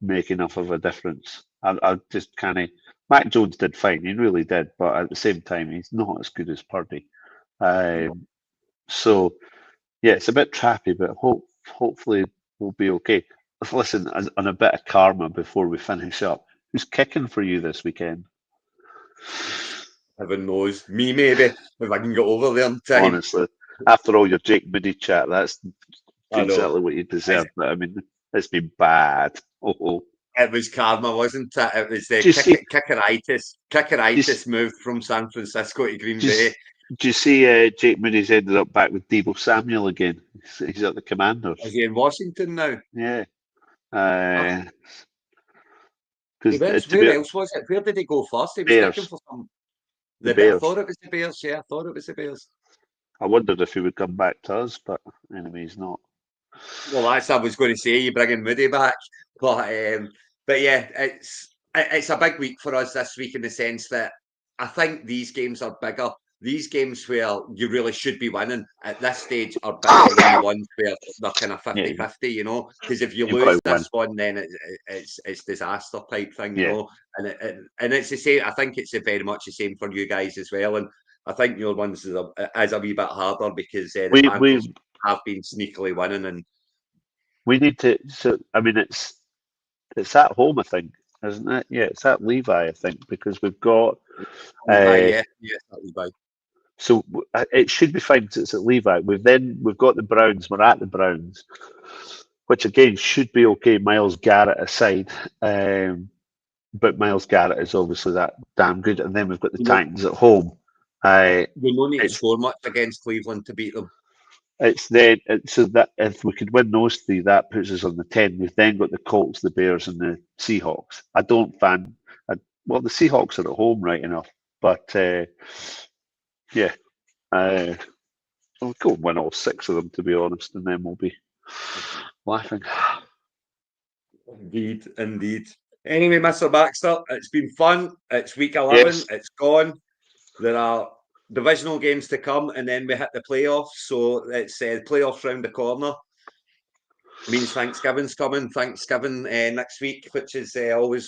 B: make enough of a difference. I just kind Mac Jones did fine. He really did, but at the same time, he's not as good as Purdy. So yeah, it's a bit trappy, but hopefully we'll be okay. Listen, on a bit of karma before we finish up, who's kicking for you this weekend?
A: Heaven knows. Me, maybe, if I can get over there in time.
B: Honestly, after all your Jake Moody chat, that's
A: I know.
B: exactly what you deserve. But I mean, it's been bad. Oh.
A: It was karma, wasn't it? It was the kickeritis moved from San Francisco to Green Bay.
B: Do you see Jake Moody's ended up back with Deebo Samuel again? He's at the Commanders.
A: Is he in Washington now?
B: Yeah.
A: Where else was it? Where did he go first? He was
B: Bears.
A: looking for some.
B: The Bears.
A: I thought it was the Bears. Yeah, I thought it was the Bears.
B: I wondered if he would come back to us, but anyway, he's not.
A: Well, that's what I was going to say. You bringing Moody back, but yeah, it's a big week for us this week in the sense that I think these games are bigger. These games where you really should be winning at this stage are bigger than the ones where they're kind of 50-50, you know? Because if you lose this one, then it's disaster type thing, you know? And it's the same. I think it's very much the same for you guys as well. And I think your ones is a wee bit harder because the Panthers have been sneakily winning. And
B: we need to. So I mean, it's at home, I think, isn't it? Yeah, it's at Levi, I think, because we've got.
A: Yeah, that Levi.
B: So it should be fine because it's at Levi. We've got the Browns. We're at the Browns, which again should be okay. Myles Garrett aside, but Myles Garrett is obviously that damn good. And then we've got the Titans at home.
A: We don't need to score much against Cleveland to beat them.
B: it's then so that if we could win those three, that puts us on the 10. We've then got the Colts, the Bears, and the Seahawks. Well, the Seahawks are at home, right enough, but yeah, we'll go and win all 6 of them, to be honest, and then we'll be laughing.
A: Indeed, indeed. Anyway, Mr. Baxter, it's been fun. It's week 11.
B: Yes.
A: It's gone. There are divisional games to come, and then we hit the playoffs. So it's playoffs round the corner. Means Thanksgiving's coming. Thanksgiving next week, which is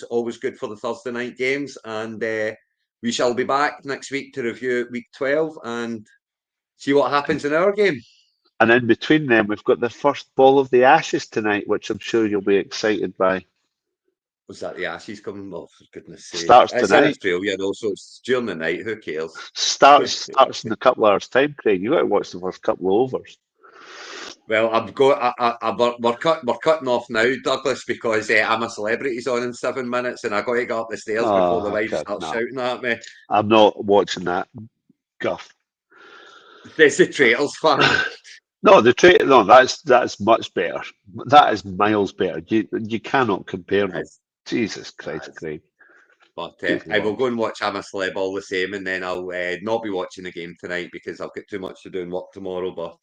A: always good for the Thursday night games. And we shall be back next week to review week 12 and see what happens in our game.
B: And in between them, we've got the first Ball of the Ashes tonight, which I'm sure you'll be excited by.
A: Was that the Ashes coming? Oh, for goodness sake.
B: Starts
A: It's
B: tonight.
A: in Australia, though, so it's during the night. Who cares?
B: Starts in a couple of hours' time, Craig. You got to watch the first couple of overs.
A: Well, we're cutting off now, Douglas, because I'm a Celebrity's on in 7 minutes, and I got to go up the stairs before the wife starts shouting at me.
B: I'm not watching that guff.
A: It's the Traitors fan.
B: No, that's much better. That is miles better. You cannot compare them. Jesus Christ, Craig.
A: But I will go and watch I'm a Celeb all the same, and then I'll not be watching the game tonight because I've got too much to do in work tomorrow. But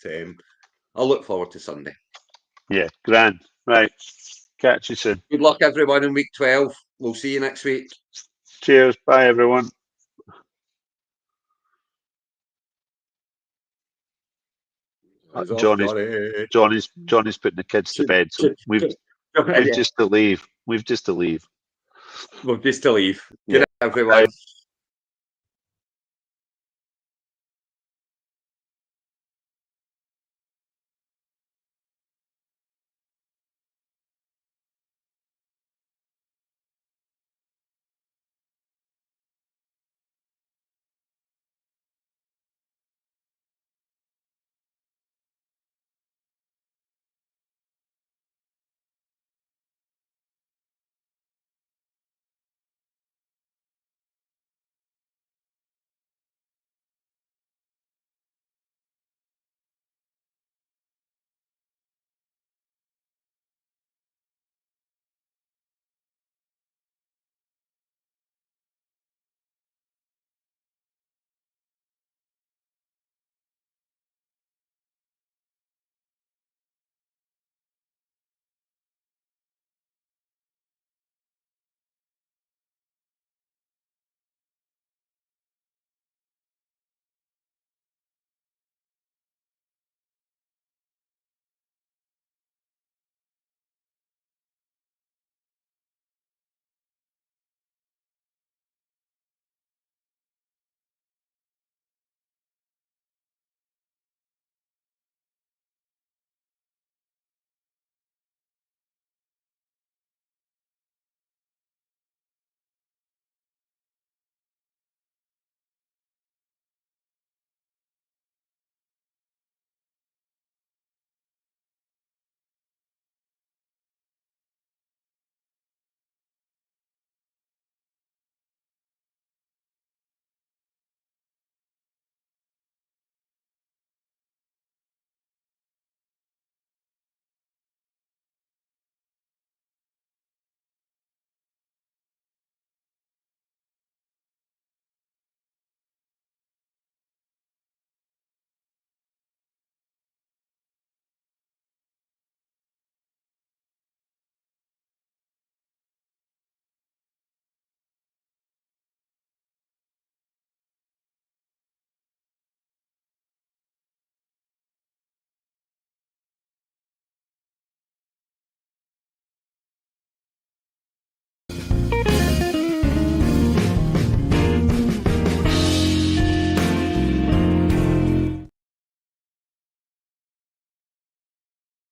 A: I'll look forward to Sunday.
B: Yeah, grand. Right. Catch you soon.
A: Good luck, everyone, in week 12. We'll see you next week.
B: Cheers. Bye, everyone. Johnny's putting the kids to bed, so we've just to leave. We've just to leave.
A: Good night, everyone.